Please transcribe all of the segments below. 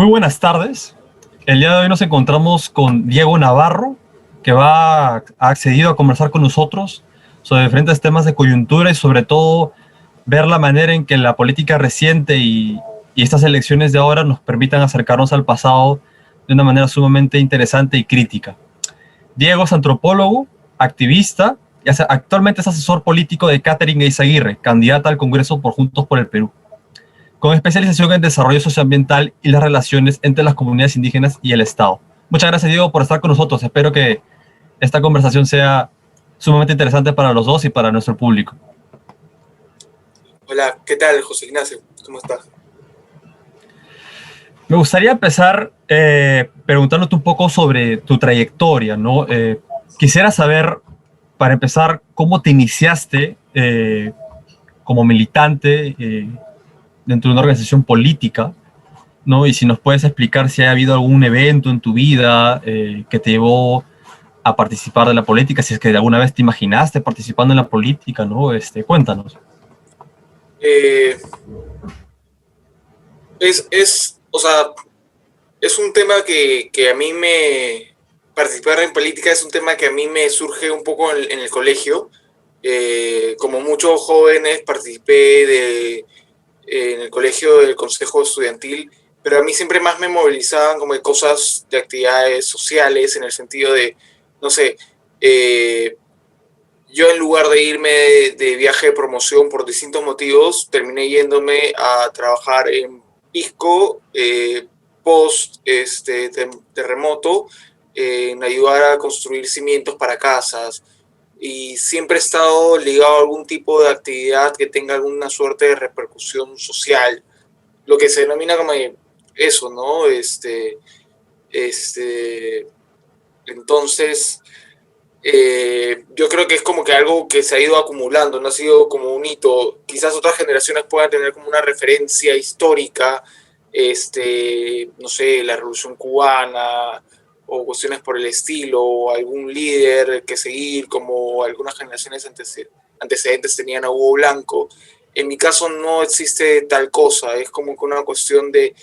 Muy buenas tardes. El día de hoy nos encontramos con Diego Navarro, que ha accedido a conversar con nosotros sobre diferentes temas de coyuntura y sobre todo ver la manera en que la política reciente y estas elecciones de ahora nos permitan acercarnos al pasado de una manera sumamente interesante y crítica. Diego es antropólogo, activista y actualmente es asesor político de Catherine Eizaguirre, candidata al Congreso por Juntos por el Perú, con especialización en desarrollo socioambiental y las relaciones entre las comunidades indígenas y el Estado. Muchas gracias, Diego, por estar con nosotros. Espero que esta conversación sea sumamente interesante para los dos y para nuestro público. Hola, ¿qué tal, José Ignacio? ¿Cómo estás? Me gustaría empezar preguntándote un poco sobre tu trayectoria, ¿no? Quisiera saber, para empezar, cómo te iniciaste como militante dentro de una organización política, ¿no? Y si nos puedes explicar si ha habido algún evento en tu vida que te llevó a participar de la política, si es que alguna vez te imaginaste participando en la política, ¿no? Cuéntanos. Es un tema que a mí participar en política es un tema que a mí me surge un poco en el colegio. Como muchos jóvenes participé en el colegio del consejo estudiantil, pero a mí siempre más me movilizaban como de cosas de actividades sociales, en el sentido de, no sé, yo en lugar de irme de viaje de promoción por distintos motivos, terminé yéndome a trabajar en Pisco, post terremoto, en ayudar a construir cimientos para casas. Y siempre he estado ligado a algún tipo de actividad que tenga alguna suerte de repercusión social, lo que se denomina como eso, ¿no? Entonces, yo creo que es como que algo que se ha ido acumulando, no ha sido como un hito. Quizás otras generaciones puedan tener como una referencia histórica, no sé, la Revolución Cubana o cuestiones por el estilo, o algún líder que seguir, como algunas generaciones antecedentes tenían a Hugo Blanco. En mi caso no existe tal cosa, es como que una cuestión de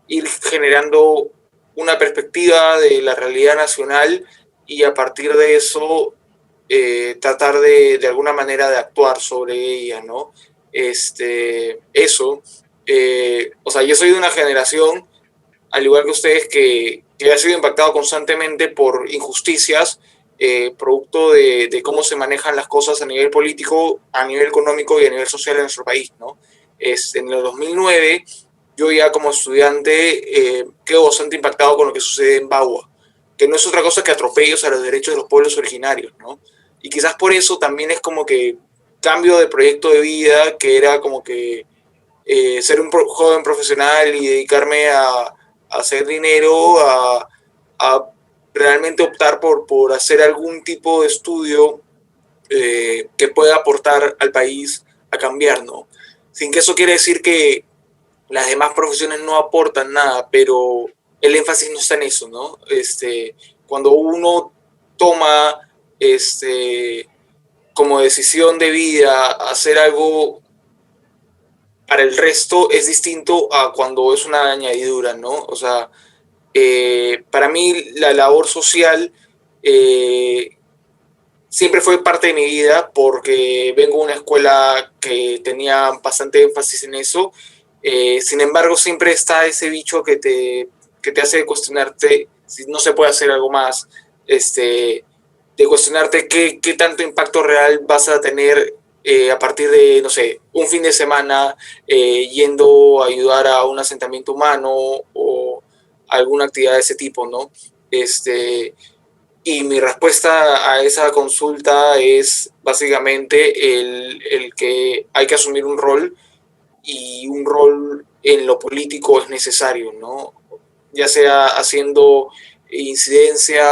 ir generando una perspectiva de la realidad nacional y a partir de eso tratar de alguna manera de actuar sobre ella, ¿no? Yo soy de una generación, al igual que ustedes, que ha sido impactado constantemente por injusticias, producto de cómo se manejan las cosas a nivel político, a nivel económico y a nivel social en nuestro país, ¿no? En el 2009, yo ya como estudiante quedo bastante impactado con lo que sucede en Bagua, que no es otra cosa que atropellos a los derechos de los pueblos originarios, ¿no? Y quizás por eso también es como que cambio de proyecto de vida, que era como que ser un joven profesional y dedicarme a hacer dinero, a realmente optar por hacer algún tipo de estudio que pueda aportar al país a cambiar, ¿no? Sin que eso quiere decir que las demás profesiones no aportan nada, pero el énfasis no está en eso, ¿no? Cuando uno toma como decisión de vida hacer algo para el resto, es distinto a cuando es una añadidura, ¿no? O sea, para mí la labor social siempre fue parte de mi vida porque vengo de una escuela que tenía bastante énfasis en eso. Sin embargo, siempre está ese bicho que te hace cuestionarte si no se puede hacer algo más, de cuestionarte qué tanto impacto real vas a tener a partir de, no sé, un fin de semana yendo a ayudar a un asentamiento humano o alguna actividad de ese tipo, ¿no? Y mi respuesta a esa consulta es básicamente el que hay que asumir un rol, y un rol en lo político es necesario, ¿no? Ya sea haciendo incidencia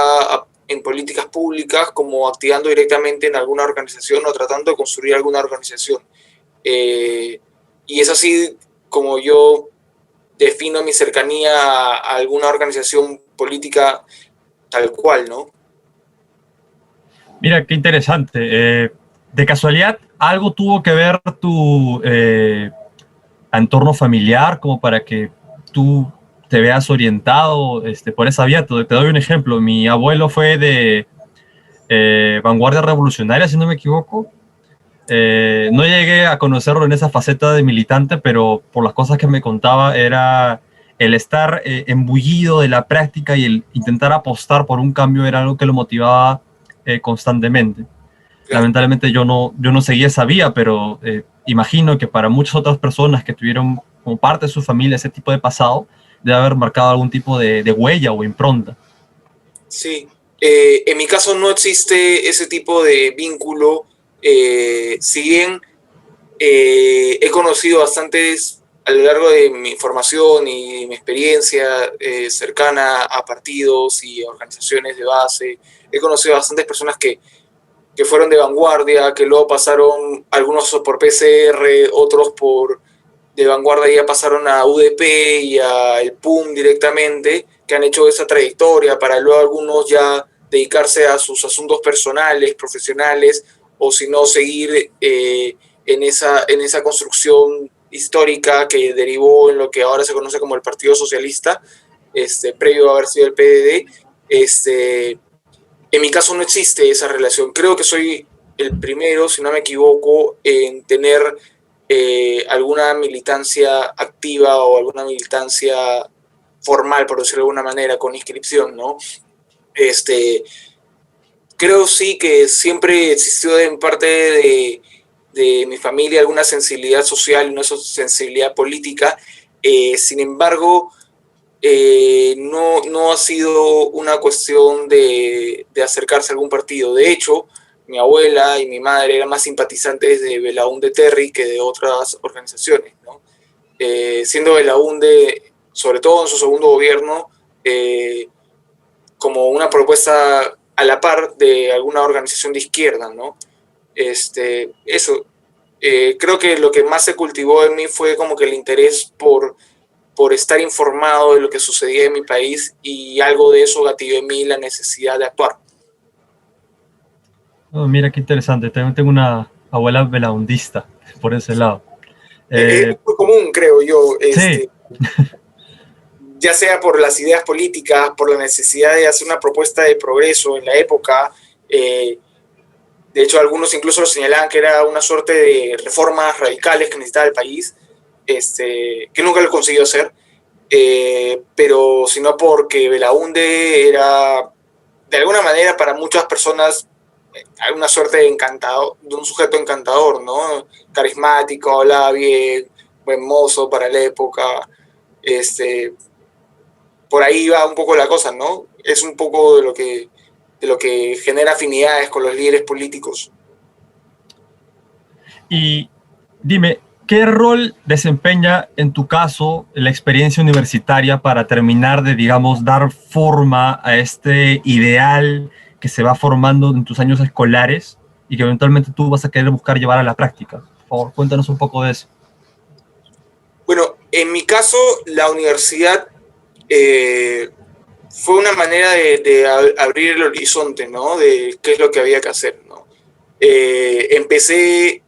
en políticas públicas, como activando directamente en alguna organización o tratando de construir alguna organización. Y es así como yo defino mi cercanía a alguna organización política tal cual, ¿no? Mira, qué interesante. De casualidad, ¿algo tuvo que ver tu entorno familiar como para que tú te veas orientado por esa vía. Te doy un ejemplo. Mi abuelo fue de vanguardia revolucionaria, si no me equivoco. No llegué a conocerlo en esa faceta de militante, pero por las cosas que me contaba era el estar embullido de la práctica y el intentar apostar por un cambio era algo que lo motivaba constantemente. Claro. Lamentablemente yo no seguí esa vía, pero imagino que para muchas otras personas que tuvieron como parte de su familia ese tipo de pasado, debe haber marcado algún tipo de huella o impronta. Sí, en mi caso no existe ese tipo de vínculo. Si bien he conocido bastantes a lo largo de mi formación y mi experiencia cercana a partidos y organizaciones de base, he conocido bastantes personas que fueron de vanguardia, que luego pasaron algunos por PCR, otros por de vanguardia ya pasaron a UDP y a el PUM directamente, que han hecho esa trayectoria para luego algunos ya dedicarse a sus asuntos personales, profesionales, o si no, seguir en esa construcción histórica que derivó en lo que ahora se conoce como el Partido Socialista, previo a haber sido el PDD. En mi caso no existe esa relación. Creo que soy el primero, si no me equivoco, en tener alguna militancia activa o alguna militancia formal, por decirlo de alguna manera, con inscripción, ¿no? Creo sí que siempre existió en parte de mi familia alguna sensibilidad social y una sensibilidad política. Sin embargo, no ha sido una cuestión de acercarse a algún partido. De hecho, mi abuela y mi madre eran más simpatizantes de Belaúnde Terry que de otras organizaciones, ¿no? Siendo Belaúnde, sobre todo en su segundo gobierno, como una propuesta a la par de alguna organización de izquierda, ¿no? Eso. Creo que lo que más se cultivó en mí fue como que el interés por estar informado de lo que sucedía en mi país, y algo de eso gatilló en mí la necesidad de actuar. Oh, mira qué interesante. También tengo una abuela belaundista por ese lado. Es muy común, creo yo, Sí, ya sea por las ideas políticas, por la necesidad de hacer una propuesta de progreso en la época. De hecho, algunos incluso lo señalaban que era una suerte de reformas radicales que necesitaba el país, que nunca lo consiguió hacer, pero sino porque Belaúnde era, de alguna manera, para muchas personas, una suerte de encantador, de un sujeto encantador, ¿no? Carismático, hablaba bien, buen mozo para la época. Por ahí va un poco la cosa, ¿no? Es un poco de lo que genera afinidades con los líderes políticos. y dime, ¿qué rol desempeña en tu caso la experiencia universitaria para terminar de, digamos, dar forma a este ideal que se va formando en tus años escolares y que eventualmente tú vas a querer buscar llevar a la práctica? Por favor, cuéntanos un poco de eso. Bueno, en mi caso, la universidad fue una manera de abrir el horizonte, ¿no? De qué es lo que había que hacer, ¿no? Empecé,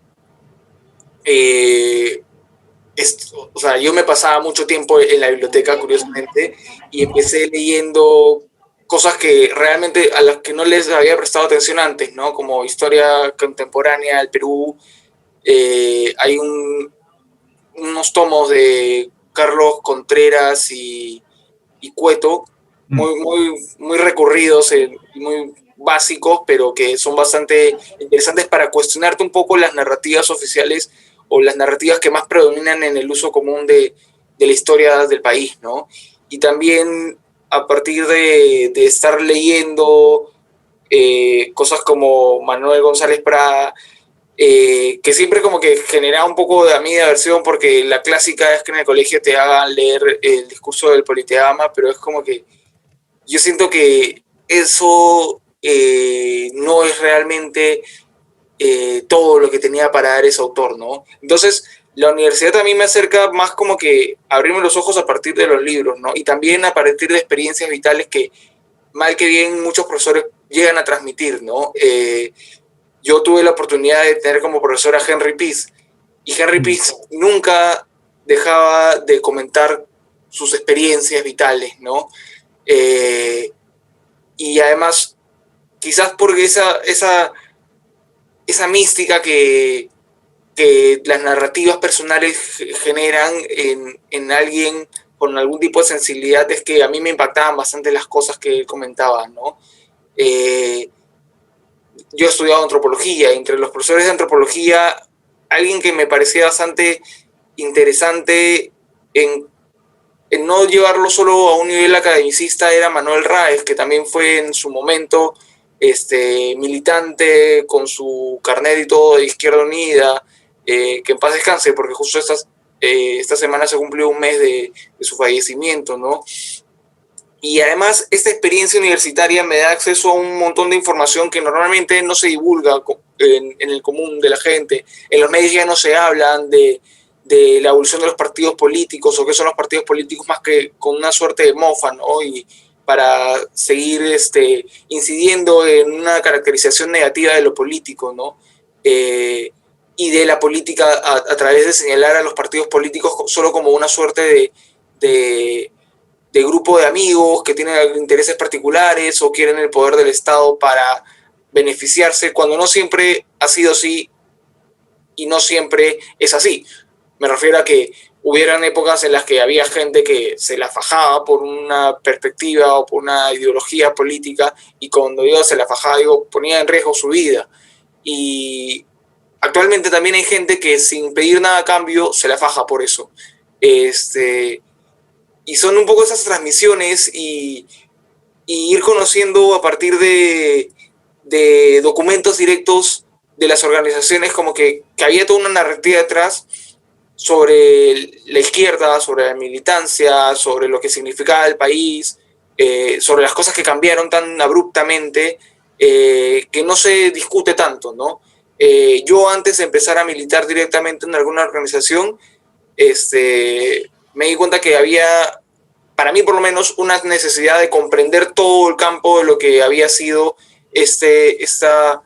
o sea, yo me pasaba mucho tiempo en la biblioteca, curiosamente, y empecé leyendo cosas que realmente a las que no les había prestado atención antes, ¿no? Como historia contemporánea del Perú. Hay unos tomos de Carlos Contreras y Cueto, muy recurridos y muy básicos, pero que son bastante interesantes para cuestionarte un poco las narrativas oficiales o las narrativas que más predominan en el uso común de la historia del país, ¿no? Y también a partir de estar leyendo cosas como Manuel González Prada, que siempre como que generaba un poco de a mí de aversión, porque la clásica es que en el colegio te hagan leer el discurso del Politeama, pero es como que yo siento que eso no es realmente todo lo que tenía para dar ese autor, ¿no? Entonces, la universidad también me acerca más como que abrirme los ojos a partir de los libros, ¿no? Y también a partir de experiencias vitales que, mal que bien, muchos profesores llegan a transmitir, ¿no? Yo tuve la oportunidad de tener como profesor a Henry Peace, y Henry Peace nunca dejaba de comentar sus experiencias vitales, ¿no? Y además, quizás porque esa mística que las narrativas personales generan en alguien con algún tipo de sensibilidad, es que a mí me impactaban bastante las cosas que él comentaba, ¿no? Yo he estudiado antropología, entre los profesores de antropología, alguien que me parecía bastante interesante en no llevarlo solo a un nivel academicista era Manuel Ráez, que también fue en su momento militante con su carnet y todo de Izquierda Unida, que en paz descanse, porque justo esta semana se cumplió un mes de su fallecimiento, ¿no? Y además esta experiencia universitaria me da acceso a un montón de información que normalmente no se divulga en el común de la gente. En los medios ya no se hablan de la evolución de los partidos políticos o qué son los partidos políticos, más que con una suerte de mofa, ¿no? Y para seguir incidiendo en una caracterización negativa de lo político, ¿no? Y de la política a través de señalar a los partidos políticos solo como una suerte de grupo de amigos que tienen intereses particulares o quieren el poder del Estado para beneficiarse, cuando no siempre ha sido así y no siempre es así. Me refiero a que hubieran épocas en las que había gente que se la fajaba por una perspectiva o por una ideología política, y cuando yo se la fajaba, digo, ponía en riesgo su vida. Y actualmente también hay gente que sin pedir nada a cambio se la faja por eso. Y son un poco esas transmisiones y ir conociendo a partir de documentos directos de las organizaciones, como que había toda una narrativa detrás sobre la izquierda, sobre la militancia, sobre lo que significaba el país, sobre las cosas que cambiaron tan abruptamente, que no se discute tanto, ¿no? Yo antes de empezar a militar directamente en alguna organización, me di cuenta que había, para mí por lo menos, una necesidad de comprender todo el campo de lo que había sido esta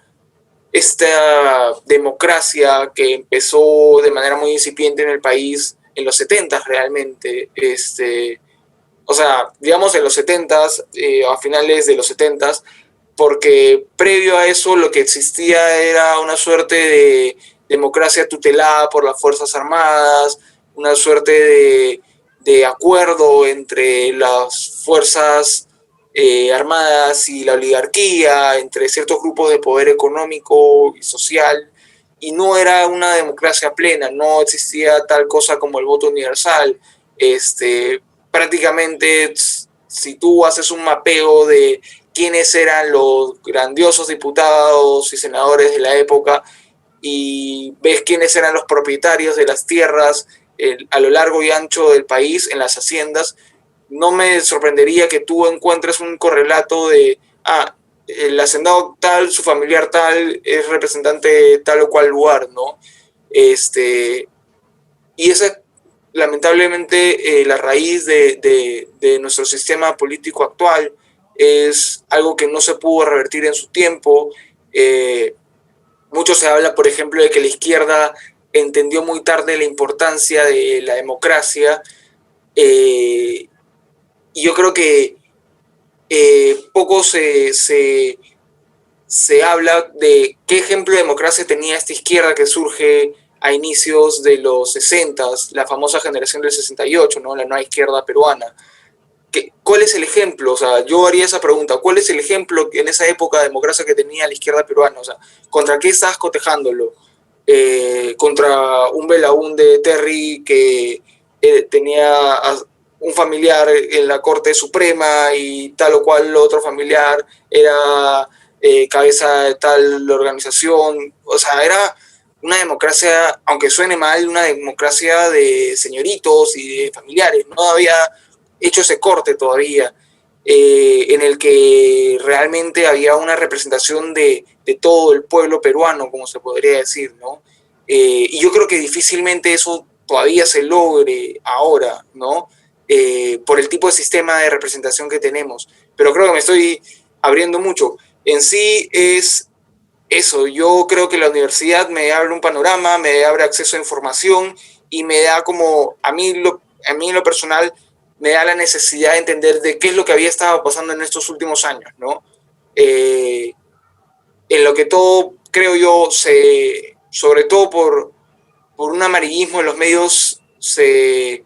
democracia que empezó de manera muy incipiente en el país en los 70 realmente. O sea, digamos en los 70, a finales de los 70, porque previo a eso lo que existía era una suerte de democracia tutelada por las Fuerzas Armadas, una suerte de acuerdo entre las fuerzas armadas y la oligarquía, entre ciertos grupos de poder económico y social, y no era una democracia plena, no existía tal cosa como el voto universal. Prácticamente, si tú haces un mapeo de quiénes eran los grandiosos diputados y senadores de la época y ves quiénes eran los propietarios de las tierras a lo largo y ancho del país, en las haciendas, no me sorprendería que tú encuentres un correlato de, el hacendado tal, su familiar tal, es representante de tal o cual lugar, ¿no? Y esa, lamentablemente, la raíz de nuestro sistema político actual es algo que no se pudo revertir en su tiempo. Mucho se habla, por ejemplo, de que la izquierda entendió muy tarde la importancia de la democracia, y yo creo que poco se habla de qué ejemplo de democracia tenía esta izquierda que surge a inicios de los 60, la famosa generación del 68, ¿no? La nueva izquierda peruana. ¿Cuál es el ejemplo? O sea, yo haría esa pregunta. ¿Cuál es el ejemplo en esa época de democracia que tenía la izquierda peruana? O sea, ¿contra qué estás cotejándolo? Contra un Belaúnde Terry que tenía un familiar en la Corte Suprema y tal o cual otro familiar era cabeza de tal organización. O sea, era una democracia, aunque suene mal, una democracia de señoritos y de familiares. No había hecho ese corte todavía, en el que realmente había una representación de todo el pueblo peruano, como se podría decir, ¿no? Y yo creo que difícilmente eso todavía se logre ahora, ¿no? Por el tipo de sistema de representación que tenemos. Pero creo que me estoy abriendo mucho. En sí es eso. Yo creo que la universidad me abre un panorama, me abre acceso a información y me da como, a mí en lo personal, me da la necesidad de entender de qué es lo que había estado pasando en estos últimos años, ¿no? En lo que todo, creo yo, sobre todo por un amarillismo en los medios, se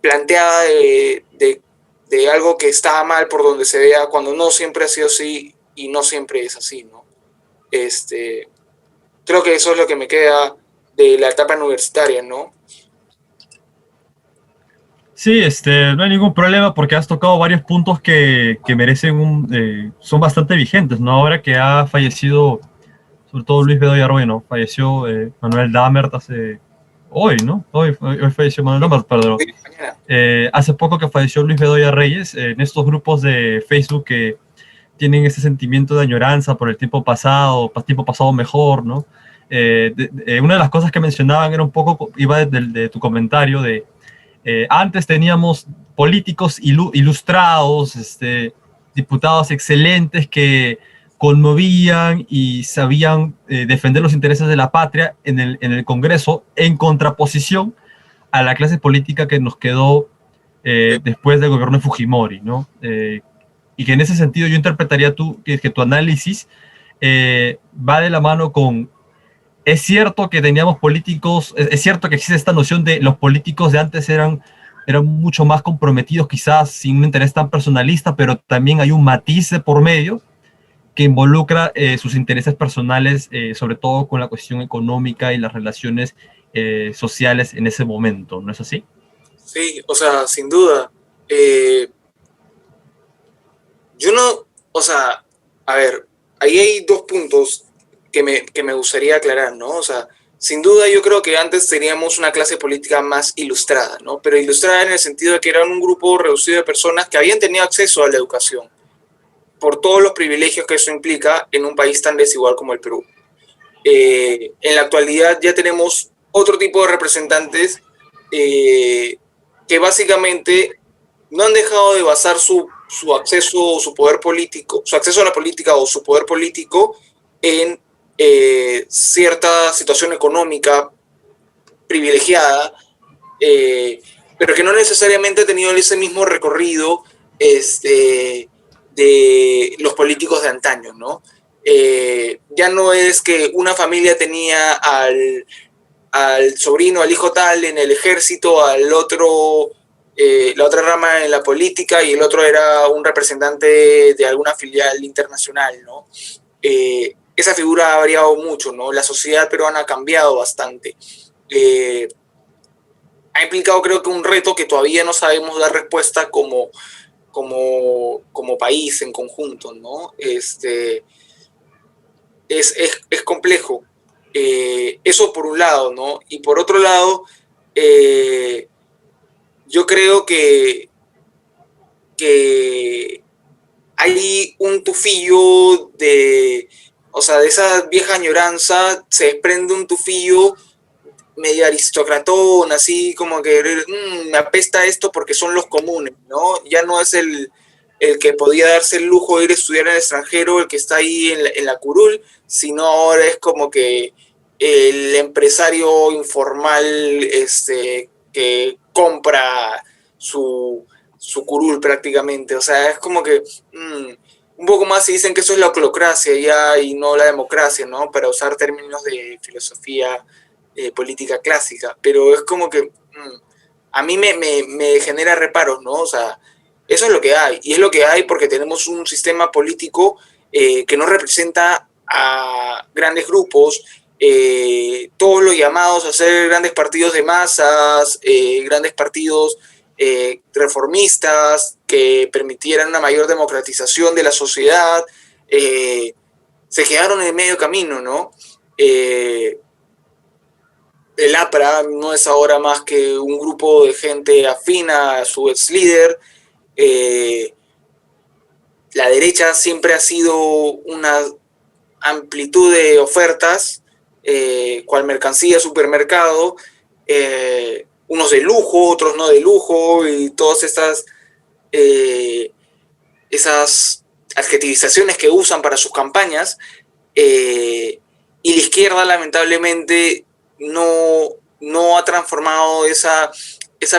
planteaba de algo que estaba mal por donde se vea, cuando no siempre ha sido así y no siempre es así, ¿no? Creo que eso es lo que me queda de la etapa universitaria, ¿no? Sí, no hay ningún problema porque has tocado varios puntos que merecen son bastante vigentes, ¿no? Ahora que ha fallecido, sobre todo Luis Bedoya Roy, ¿no? Falleció Manuel Dahmer hoy, ¿no? Hoy falleció Manuel Dahmer, perdón. Hace poco que falleció Luis Bedoya Reyes, en estos grupos de Facebook que tienen ese sentimiento de añoranza por el tiempo pasado mejor, ¿no? Una de las cosas que mencionaban era un poco, iba de tu comentario de antes teníamos políticos ilustrados, diputados excelentes que conmovían y sabían defender los intereses de la patria en el Congreso en contraposición a la clase política que nos quedó después del gobierno de Fujimori, ¿no? Y que en ese sentido yo interpretaría que tu análisis va de la mano con es cierto que teníamos políticos, es cierto que existe esta noción de los políticos de antes eran mucho más comprometidos, quizás sin un interés tan personalista, pero también hay un matiz de por medio que involucra sus intereses personales, sobre todo con la cuestión económica y las relaciones sociales en ese momento, ¿no es así? Sí, o sea, sin duda. Yo no, o sea, a ver, ahí hay dos puntos que me gustaría aclarar, ¿no? O sea, sin duda yo creo que antes teníamos una clase política más ilustrada, ¿no? Pero ilustrada en el sentido de que eran un grupo reducido de personas que habían tenido acceso a la educación, por todos los privilegios que eso implica en un país tan desigual como el Perú. En la actualidad ya tenemos otro tipo de representantes que básicamente no han dejado de basar su acceso o su poder político, su acceso a la política o su poder político en cierta situación económica privilegiada, pero que no necesariamente ha tenido ese mismo recorrido de los políticos de antaño, ¿no? Ya no es que una familia tenía al sobrino, al hijo tal en el ejército, al otro, la otra rama en la política y el otro era un representante de alguna filial internacional, ¿no? Esa figura ha variado mucho, ¿no? La sociedad peruana ha cambiado bastante. Ha implicado creo que un reto que todavía no sabemos dar respuesta como país en conjunto, ¿no? Es complejo. Eso por un lado, ¿no? Y por otro lado, yo creo que hay un tufillo o sea, de esa vieja añoranza se desprende un tufillo medio aristocratón, así como que me apesta esto porque son los comunes, ¿no? Ya no es el que podía darse el lujo de ir a estudiar en el extranjero, el que está ahí en la curul, sino ahora es como que el empresario informal que compra su curul prácticamente. O sea, es como que un poco más se dicen que eso es la oclocracia ya y no la democracia, ¿no? Para usar términos de filosofía política clásica. Pero es como que a mí me genera reparos, ¿no? O sea, eso es lo que hay. Y es lo que hay porque tenemos un sistema político que no representa a grandes grupos, todos los llamados a ser grandes partidos de masas, grandes partidos reformistas que permitieran una mayor democratización de la sociedad, se quedaron en el medio camino, ¿no? El APRA no es ahora más que un grupo de gente afina a su ex líder. La derecha siempre ha sido una amplitud de ofertas, cual mercancía, supermercado, unos de lujo, otros no de lujo, y todas esas adjetivizaciones que usan para sus campañas, y la izquierda lamentablemente no ha transformado esa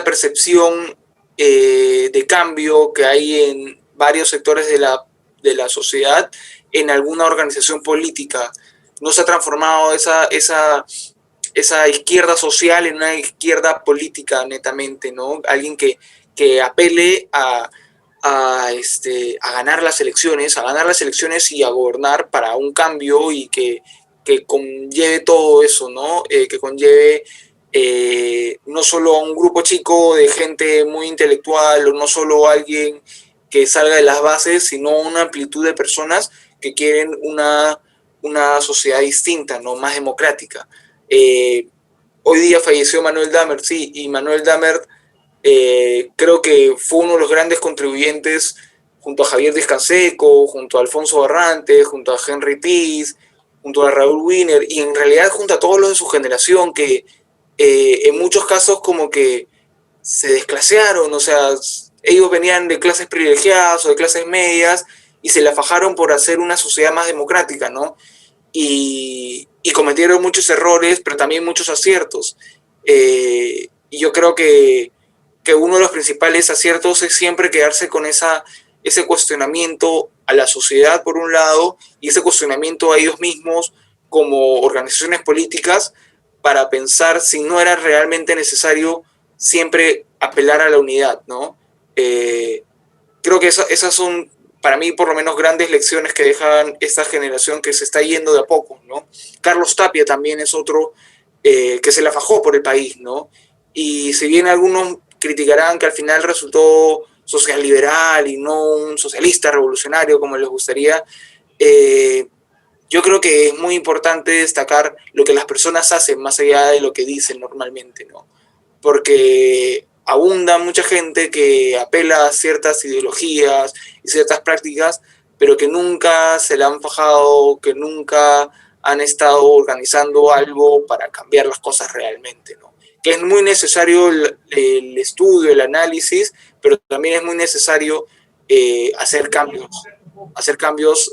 percepción de cambio que hay en varios sectores de la sociedad en alguna organización política. No se ha transformado esa izquierda social en una izquierda política netamente, ¿no? Alguien que apele a ganar las elecciones y a gobernar para un cambio y que conlleve todo eso, ¿no? Que conlleve no solo a un grupo chico de gente muy intelectual o no solo a alguien que salga de las bases, sino una amplitud de personas que quieren una sociedad distinta, ¿no? Más democrática. Hoy día falleció Manuel Dahmer, sí, y Manuel Dahmer creo que fue uno de los grandes contribuyentes junto a Javier Díaz-Canseco, junto a Alfonso Barrantes, junto a Henry Pease, junto a Raúl Wiener, y en realidad junto a todos los de su generación que en muchos casos como que se desclasearon, o sea, ellos venían de clases privilegiadas o de clases medias y se la fajaron por hacer una sociedad más democrática, ¿no? Y cometieron muchos errores, pero también muchos aciertos. Y yo creo que uno de los principales aciertos es siempre quedarse con ese cuestionamiento a la sociedad, por un lado, y ese cuestionamiento a ellos mismos como organizaciones políticas para pensar si no era realmente necesario siempre apelar a la unidad, ¿no? Creo que esas son, para mí, por lo menos, grandes lecciones que dejan esta generación que se está yendo de a poco, ¿no? Carlos Tapia también es otro que se la fajó por el país, ¿no? Y si bien algunos criticarán que al final resultó social liberal y no un socialista revolucionario como les gustaría, yo creo que es muy importante destacar lo que las personas hacen más allá de lo que dicen normalmente, ¿no? Porque abunda mucha gente que apela a ciertas ideologías y ciertas prácticas, pero que nunca se la han fajado, que nunca han estado organizando algo para cambiar las cosas realmente, ¿no? Que es muy necesario el estudio, el análisis, pero también es muy necesario hacer cambios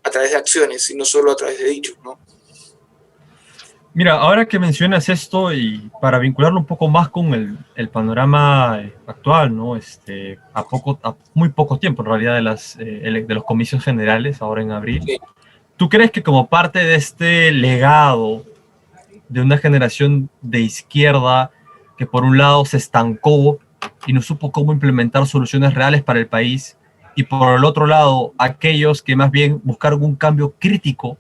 a través de acciones y no solo a través de dichos, ¿no? Mira, ahora que mencionas esto y para vincularlo un poco más con el panorama actual, ¿no? A muy poco tiempo en realidad de los comicios generales, ahora en abril, Sí. ¿tú crees que como parte de este legado de una generación de izquierda que por un lado se estancó y no supo cómo implementar soluciones reales para el país, y por el otro lado aquellos que más bien buscaron un cambio crítico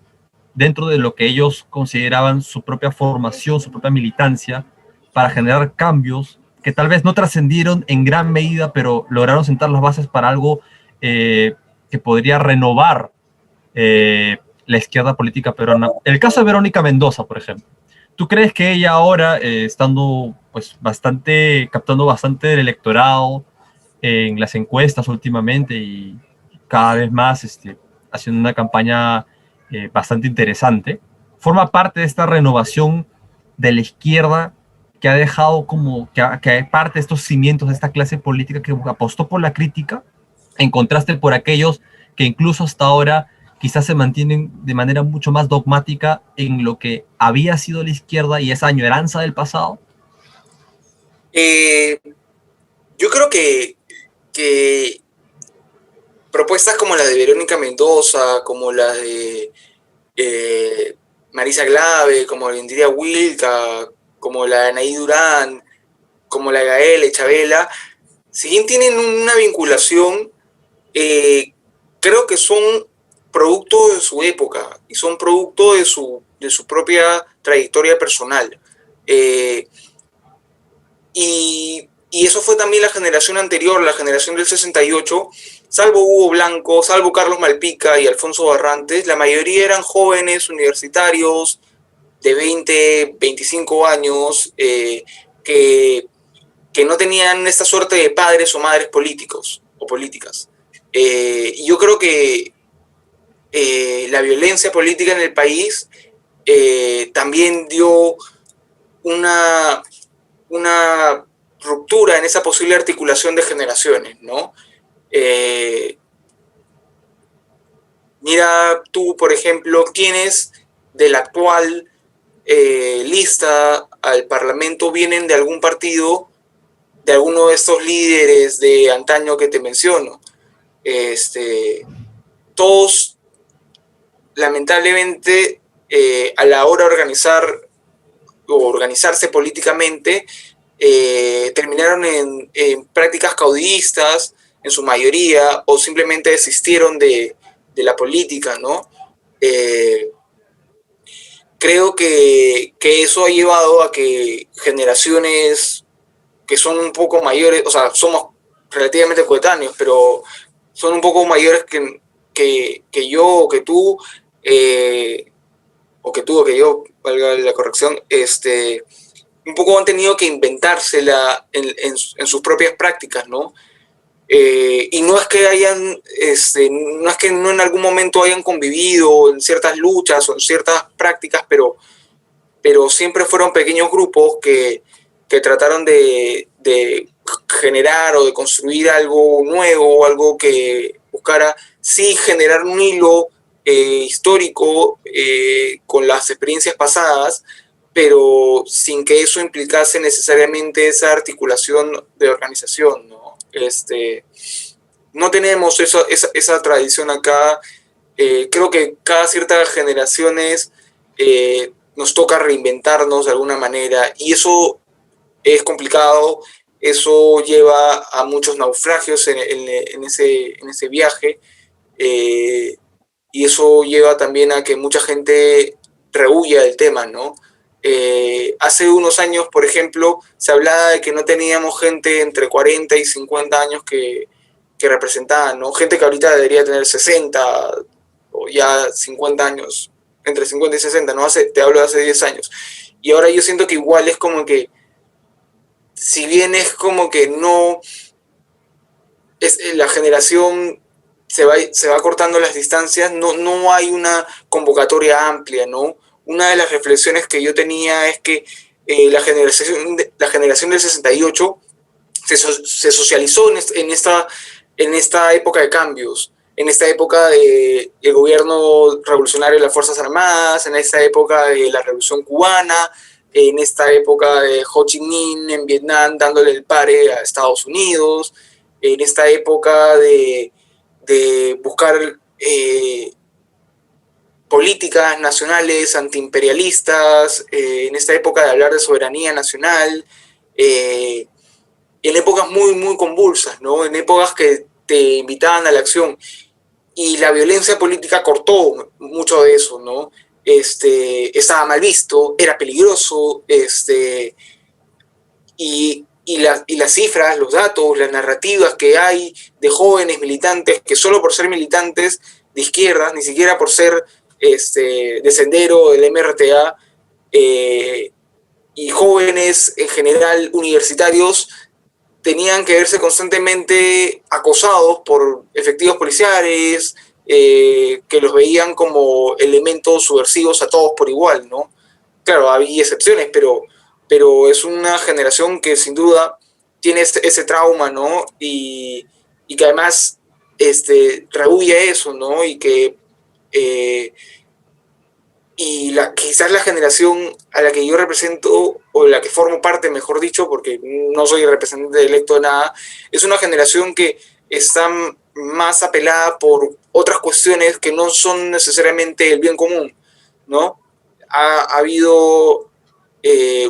dentro de lo que ellos consideraban su propia formación, su propia militancia, para generar cambios que tal vez no trascendieron en gran medida, pero lograron sentar las bases para algo que podría renovar la izquierda política peruana? El caso de Verónica Mendoza, por ejemplo. ¿Tú crees que ella ahora, estando pues captando bastante del electorado en las encuestas últimamente y cada vez más haciendo una campaña bastante interesante, forma parte de esta renovación de la izquierda que ha dejado que parte de estos cimientos de esta clase política que apostó por la crítica, en contraste por aquellos que incluso hasta ahora quizás se mantienen de manera mucho más dogmática en lo que había sido la izquierda y esa añoranza del pasado? Yo creo que propuestas como la de Verónica Mendoza, como la de Marisa Glave, como la de Indira Wilca, como la de Anaí Durán, como la de Gael Chabela, si bien tienen una vinculación, creo que son producto de su época y son producto de su propia trayectoria personal. Y eso fue también la generación anterior, la generación del 68, salvo Hugo Blanco, salvo Carlos Malpica y Alfonso Barrantes, la mayoría eran jóvenes universitarios de 20, 25 años, que no tenían esta suerte de padres o madres políticos o políticas. Y yo creo que la violencia política en el país también dio una ruptura en esa posible articulación de generaciones, ¿no? Mira tú, por ejemplo, quiénes de la actual lista al Parlamento vienen de algún partido de alguno de estos líderes de antaño que te menciono. Todos, lamentablemente, a la hora de organizarse políticamente, terminaron en prácticas caudillistas en su mayoría, o simplemente desistieron de la política, ¿no? Creo que eso ha llevado a que generaciones que son un poco mayores, o sea, somos relativamente coetáneos, pero son un poco mayores que yo o que tú, o que tú o que yo, valga la corrección, un poco han tenido que inventársela en sus propias prácticas, ¿no? Y no es que no es que no en algún momento hayan convivido en ciertas luchas o en ciertas prácticas, pero siempre fueron pequeños grupos que trataron de generar o de construir algo nuevo, algo que buscara sí generar un hilo histórico con las experiencias pasadas, pero sin que eso implicase necesariamente esa articulación de organización, ¿no? No tenemos esa tradición acá. Creo que cada ciertas generaciones nos toca reinventarnos de alguna manera, y eso es complicado, eso lleva a muchos naufragios en ese viaje, y eso lleva también a que mucha gente rehuya el tema, ¿no? Hace unos años, por ejemplo, se hablaba de que no teníamos gente entre 40 y 50 años que representaban, ¿no? Gente que ahorita debería tener 60 o ya 50 años, entre 50 y 60, ¿no? Te hablo de hace 10 años. Y ahora yo siento que igual es como que, si bien es como que no, la generación se va cortando las distancias, no hay una convocatoria amplia, ¿no? Una de las reflexiones que yo tenía es que la generación del 68 se socializó en esta época de cambios, en esta época del gobierno revolucionario de las Fuerzas Armadas, en esta época de la Revolución Cubana, en esta época de Ho Chi Minh en Vietnam dándole el pare a Estados Unidos, en esta época de buscar políticas nacionales antiimperialistas, en esta época de hablar de soberanía nacional, en épocas muy, muy convulsas, ¿no? En épocas que te invitaban a la acción. Y la violencia política cortó mucho de eso, ¿no? Estaba mal visto, era peligroso, y las cifras, los datos, las narrativas que hay de jóvenes militantes que solo por ser militantes de izquierda, ni siquiera por ser de Sendero, del MRTA, y jóvenes en general universitarios, tenían que verse constantemente acosados por efectivos policiales, que los veían como elementos subversivos a todos por igual, ¿no? Claro, había excepciones, pero es una generación que sin duda tiene ese trauma, ¿no? Y que además rehuye eso, ¿no? Y que quizás la generación a la que yo represento, o la que formo parte, mejor dicho, porque no soy representante electo de nada, es una generación que está más apelada por otras cuestiones que no son necesariamente el bien común, ¿no? Ha habido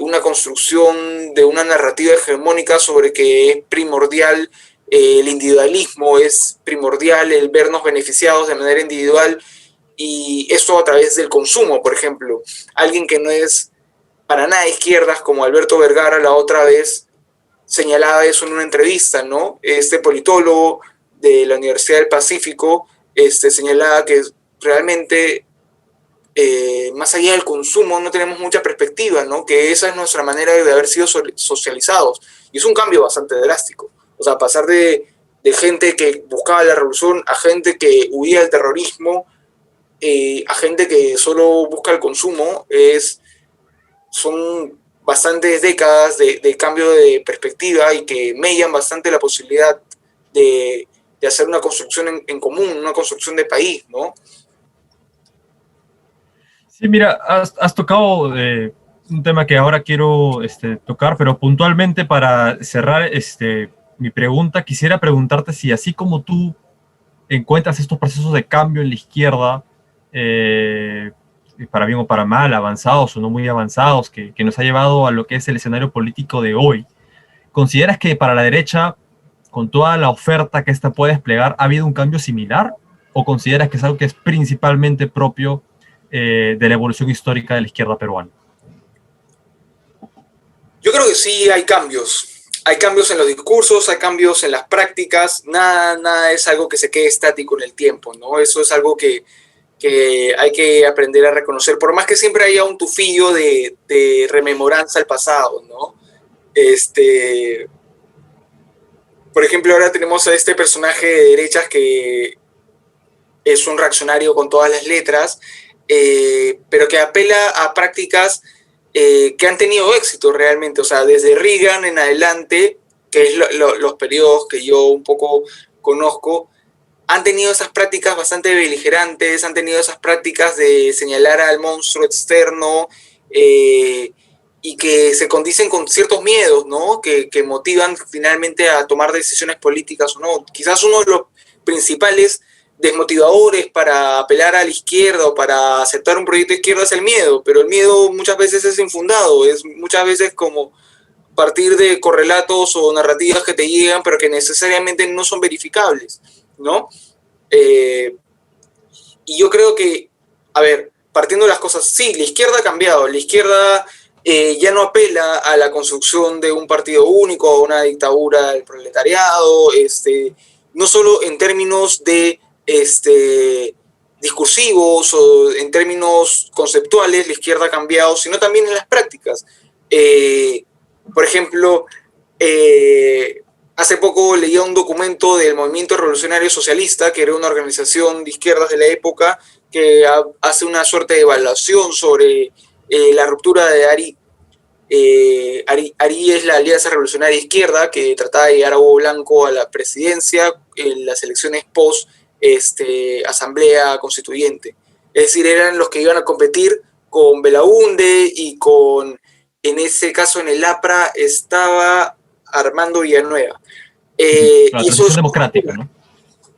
una construcción de una narrativa hegemónica sobre que es primordial el individualismo, es primordial el vernos beneficiados de manera individual, y esto a través del consumo, por ejemplo. Alguien que no es para nada de izquierdas, como Alberto Vergara la otra vez señalaba eso en una entrevista, ¿no? Este politólogo de la Universidad del Pacífico señalaba que realmente más allá del consumo no tenemos mucha perspectiva, ¿no? Que esa es nuestra manera de haber sido socializados. Y es un cambio bastante drástico. O sea, pasar de gente que buscaba la revolución a gente que huía del terrorismo, a gente que solo busca el consumo, son bastantes décadas de cambio de perspectiva, y que mellan bastante la posibilidad de hacer una construcción en común, una construcción de país, ¿no? Sí, mira, has tocado un tema que ahora quiero tocar, pero puntualmente para cerrar mi pregunta, quisiera preguntarte si así como tú encuentras estos procesos de cambio en la izquierda, eh, para bien o para mal, avanzados o no muy avanzados, que nos ha llevado a lo que es el escenario político de hoy, ¿consideras que para la derecha, con toda la oferta que ésta puede desplegar, ha habido un cambio similar? ¿O consideras que es algo que es principalmente propio de la evolución histórica de la izquierda peruana? Yo creo que sí hay cambios. Hay cambios en los discursos, hay cambios en las prácticas. Nada es algo que se quede estático en el tiempo, ¿no? Eso es algo que hay que aprender a reconocer, por más que siempre haya un tufillo de rememoranza al pasado, ¿no? Por ejemplo, ahora tenemos a este personaje de derechas que es un reaccionario con todas las letras, pero que apela a prácticas que han tenido éxito realmente, o sea, desde Reagan en adelante, que es los periodos que yo un poco conozco, han tenido esas prácticas bastante beligerantes, han tenido esas prácticas de señalar al monstruo externo y que se condicen con ciertos miedos, ¿no? Que motivan finalmente a tomar decisiones políticas o no. Quizás uno de los principales desmotivadores para apelar a la izquierda o para aceptar un proyecto de izquierda es el miedo, pero el miedo muchas veces es infundado, es muchas veces como partir de correlatos o narrativas que te llegan pero que necesariamente no son verificables, ¿no? Y yo creo que, a ver, partiendo de las cosas, sí, la izquierda ha cambiado, la izquierda ya no apela a la construcción de un partido único, a una dictadura del proletariado, no solo en términos de discursivos o en términos conceptuales, la izquierda ha cambiado, sino también en las prácticas. Por ejemplo, hace poco leía un documento del Movimiento Revolucionario Socialista, que era una organización de izquierdas de la época, que hace una suerte de evaluación sobre la ruptura de ARI. ARI es la Alianza Revolucionaria Izquierda, que trataba de llegar a Hugo Blanco a la presidencia en las elecciones post Asamblea Constituyente. Es decir, eran los que iban a competir con Belaunde y con, en ese caso en el APRA, estaba Armando Villanueva. La y eso es democrática, ¿no?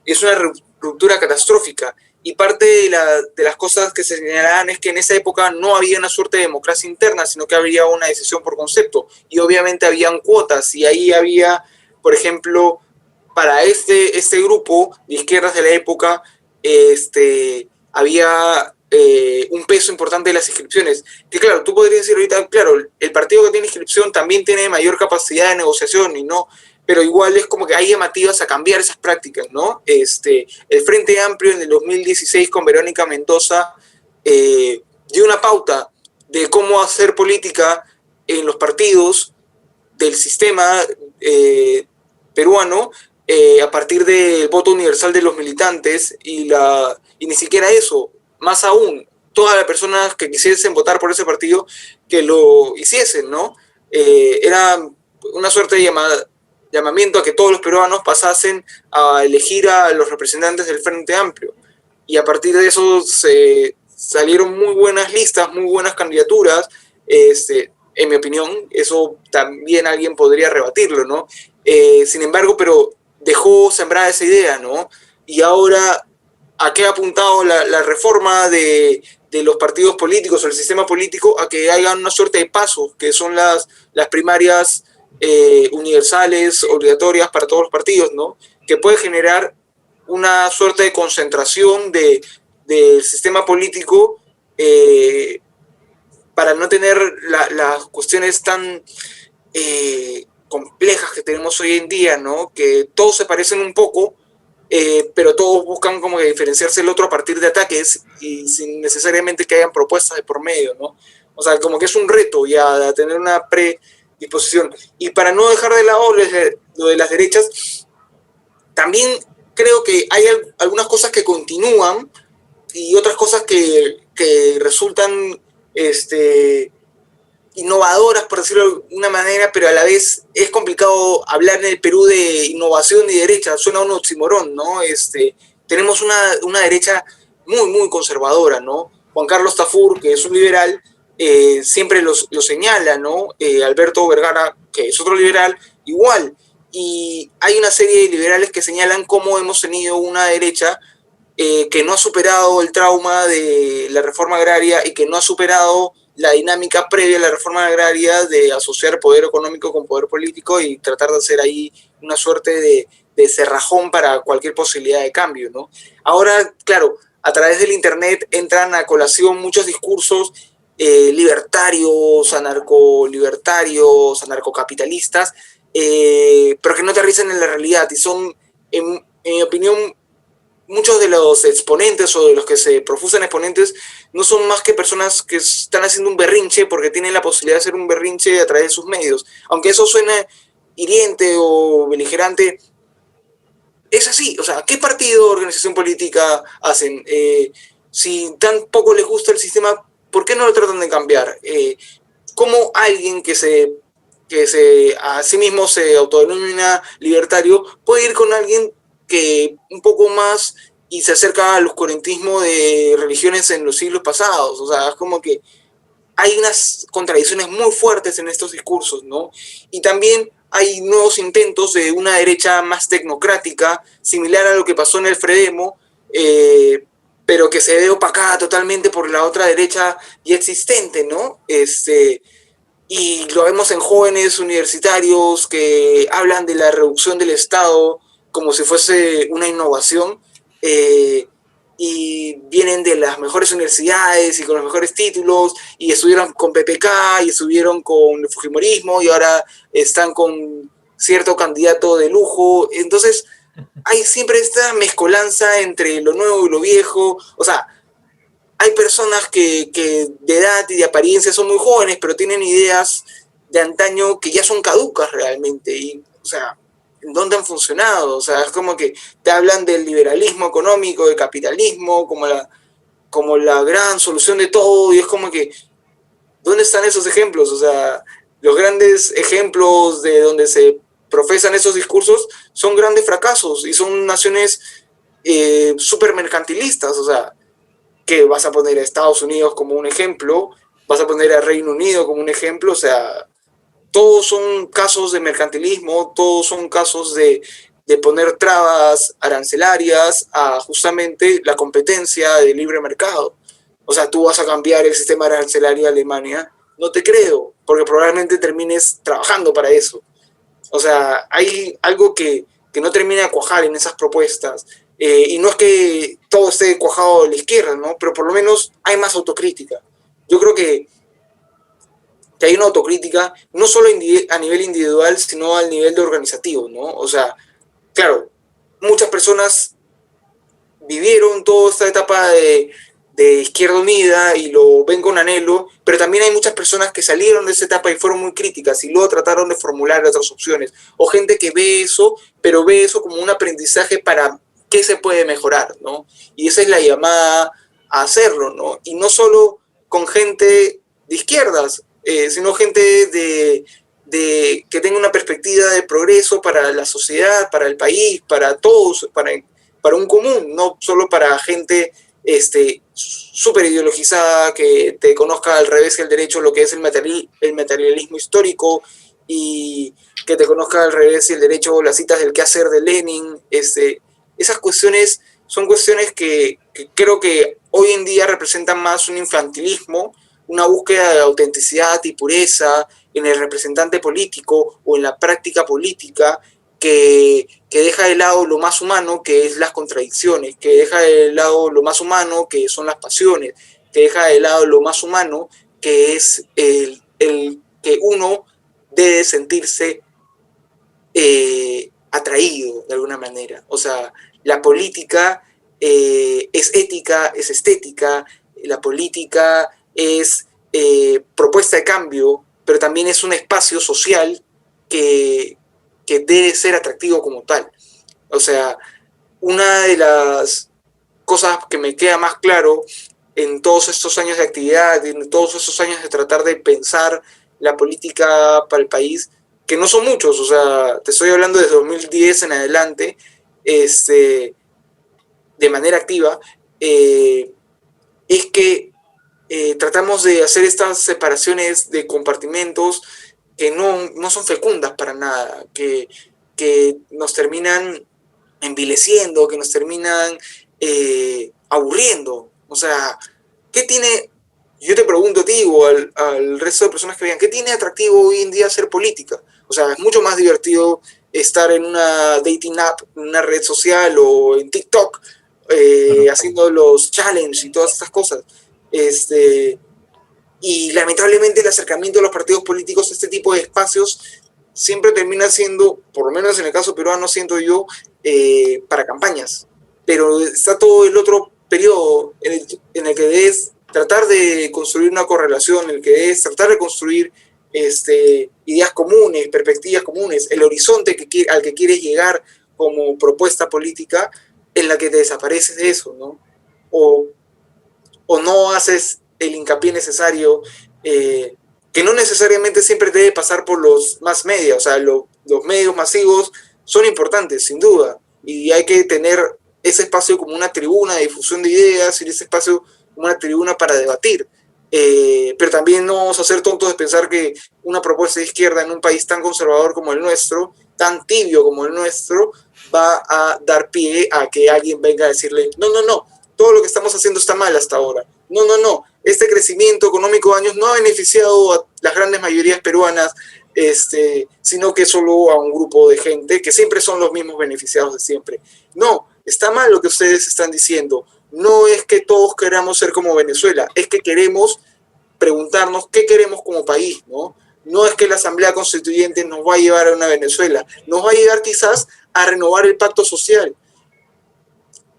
Es una ruptura catastrófica. Y parte de las cosas que se señalaban es que en esa época no había una suerte de democracia interna, sino que había una decisión por concepto. Y obviamente habían cuotas, y ahí había, por ejemplo, para este grupo de izquierdas de la época, había un peso importante de las inscripciones. Que claro, tú podrías decir ahorita, claro, el partido que tiene inscripción también tiene mayor capacidad de negociación y no, pero igual es como que hay llamativas a cambiar esas prácticas, ¿no? El Frente Amplio en el 2016 con Verónica Mendoza dio una pauta de cómo hacer política en los partidos del sistema peruano a partir del voto universal de los militantes y ni siquiera eso, más aún, todas las personas que quisiesen votar por ese partido que lo hiciesen, ¿no? Era una suerte de llamamiento a que todos los peruanos pasasen a elegir a los representantes del Frente Amplio. Y a partir de eso se salieron muy buenas listas, muy buenas candidaturas. En mi opinión, eso también alguien podría rebatirlo, ¿no? Sin embargo, pero dejó sembrada esa idea, ¿no? Y ahora, ¿a qué ha apuntado la reforma de los partidos políticos o el sistema político? A que haya una suerte de pasos, que son las primarias universales, obligatorias para todos los partidos, ¿no? Que puede generar una suerte de concentración del sistema político para no tener las cuestiones tan complejas que tenemos hoy en día, ¿no? Que todos se parecen un poco, pero todos buscan como que diferenciarse el otro a partir de ataques y sin necesariamente que hayan propuestas de por medio, ¿no? O sea, como que es un reto ya tener una predisposición. Y para no dejar de lado lo de las derechas, también creo que hay algunas cosas que continúan y otras cosas que resultan innovadoras, por decirlo de una manera, pero a la vez es complicado hablar en el Perú de innovación y derecha, suena un oxímoron, ¿no? Tenemos una derecha muy, muy conservadora, ¿no? Juan Carlos Tafur, que es un liberal, siempre lo señala, ¿no? Alberto Vergara, que es otro liberal, igual. Y hay una serie de liberales que señalan cómo hemos tenido una derecha que no ha superado el trauma de la reforma agraria y que no ha superado la dinámica previa a la reforma agraria de asociar poder económico con poder político y tratar de hacer ahí una suerte de cerrajón para cualquier posibilidad de cambio, ¿no? Ahora, claro, a través del Internet entran a colación muchos discursos libertarios, anarcolibertarios, anarcocapitalistas, pero que no aterrizan en la realidad y son, en mi opinión, muchos de los exponentes o de los que se profusan exponentes no son más que personas que están haciendo un berrinche porque tienen la posibilidad de hacer un berrinche a través de sus medios. Aunque eso suene hiriente o beligerante, es así. O sea, ¿qué partido o organización política hacen? Si tan poco les gusta el sistema, ¿por qué no lo tratan de cambiar? ¿Cómo alguien que a sí mismo se autodenomina libertario puede ir con alguien que un poco más y se acerca al oscurantismo de religiones en los siglos pasados? O sea, es como que hay unas contradicciones muy fuertes en estos discursos, ¿no? Y también hay nuevos intentos de una derecha más tecnocrática, similar a lo que pasó en el Fredemo, pero que se ve opacada totalmente por la otra derecha ya existente, ¿no? Y lo vemos en jóvenes universitarios que hablan de la reducción del Estado como si fuese una innovación, y vienen de las mejores universidades y con los mejores títulos, y estuvieron con PPK, y estuvieron con el Fujimorismo, y ahora están con cierto candidato de lujo. Entonces, hay siempre esta mezcolanza entre lo nuevo y lo viejo. O sea, hay personas que de edad y de apariencia son muy jóvenes, pero tienen ideas de antaño que ya son caducas realmente. Y, o sea, ¿en dónde han funcionado? O sea, es como que te hablan del liberalismo económico, del capitalismo, como la gran solución de todo, y es como que, ¿dónde están esos ejemplos? O sea, los grandes ejemplos de donde se profesan esos discursos son grandes fracasos y son naciones súper mercantilistas. O sea, que vas a poner a Estados Unidos como un ejemplo, vas a poner a Reino Unido como un ejemplo. O sea, todos son casos de mercantilismo, todos son casos de poner trabas arancelarias a justamente la competencia de libre mercado. O sea, tú vas a cambiar el sistema arancelario de Alemania, no te creo, porque probablemente termines trabajando para eso. O sea, hay algo que no termina de cuajar en esas propuestas. Y no es que todo esté cuajado de la izquierda, ¿no? Pero por lo menos hay más autocrítica. Yo creo que hay una autocrítica no solo a nivel individual, sino al nivel de organizativo, ¿no? O sea, claro, muchas personas vivieron toda esta etapa de Izquierda Unida y lo ven con anhelo, pero también hay muchas personas que salieron de esa etapa y fueron muy críticas y luego trataron de formular otras opciones. O gente que ve eso, pero ve eso como un aprendizaje para qué se puede mejorar, ¿no? Y esa es la llamada a hacerlo, ¿no? Y no solo con gente de izquierdas, sino gente que tenga una perspectiva de progreso para la sociedad, para el país, para todos, para un común, no solo para gente súper ideologizada que te conozca al revés que el derecho, lo que es el materialismo histórico, y que te conozca al revés y el derecho, las citas del quehacer de Lenin. Esas cuestiones son cuestiones que creo que hoy en día representan más un infantilismo, una búsqueda de autenticidad y pureza en el representante político o en la práctica política, que deja de lado lo más humano, que es las contradicciones, que deja de lado lo más humano, que son las pasiones, que deja de lado lo más humano, que es el que uno debe sentirse atraído de alguna manera. O sea, la política es ética, es estética, la política es propuesta de cambio, pero también es un espacio social que debe ser atractivo como tal. O sea, una de las cosas que me queda más claro en todos estos años de actividad, en todos estos años de tratar de pensar la política para el país, que no son muchos, o sea, te estoy hablando desde 2010 en adelante, de manera activa, es que tratamos de hacer estas separaciones de compartimentos que no son fecundas para nada, que nos terminan envileciendo, que nos terminan aburriendo. O sea, ¿qué tiene, yo te pregunto a ti o al resto de personas que vean, ¿qué tiene atractivo hoy en día hacer política? O sea, es mucho más divertido estar en una dating app, en una red social o en TikTok, haciendo los challenges y todas estas cosas. Y lamentablemente el acercamiento de los partidos políticos a este tipo de espacios siempre termina siendo, por lo menos en el caso peruano, siento yo, para campañas. Pero está todo el otro periodo en el que debes tratar de construir una correlación, en el que debes tratar de construir ideas comunes, perspectivas comunes, el horizonte al que quieres llegar como propuesta política, en la que te desapareces de eso, ¿no? O no haces el hincapié necesario, que no necesariamente siempre debe pasar por los más media, o sea, los medios masivos son importantes, sin duda, y hay que tener ese espacio como una tribuna de difusión de ideas y ese espacio como una tribuna para debatir. Pero también no vamos a ser tontos de pensar que una propuesta de izquierda en un país tan conservador como el nuestro, tan tibio como el nuestro, va a dar pie a que alguien venga a decirle, no, no, no, todo lo que estamos haciendo está mal hasta ahora. No, no, no, este crecimiento económico de años no ha beneficiado a las grandes mayorías peruanas, sino que solo a un grupo de gente que siempre son los mismos beneficiados de siempre. No, está mal lo que ustedes están diciendo. No es que todos queramos ser como Venezuela, es que queremos preguntarnos qué queremos como país, ¿no? No es que la Asamblea Constituyente nos va a llevar a una Venezuela, nos va a llevar quizás a renovar el pacto social.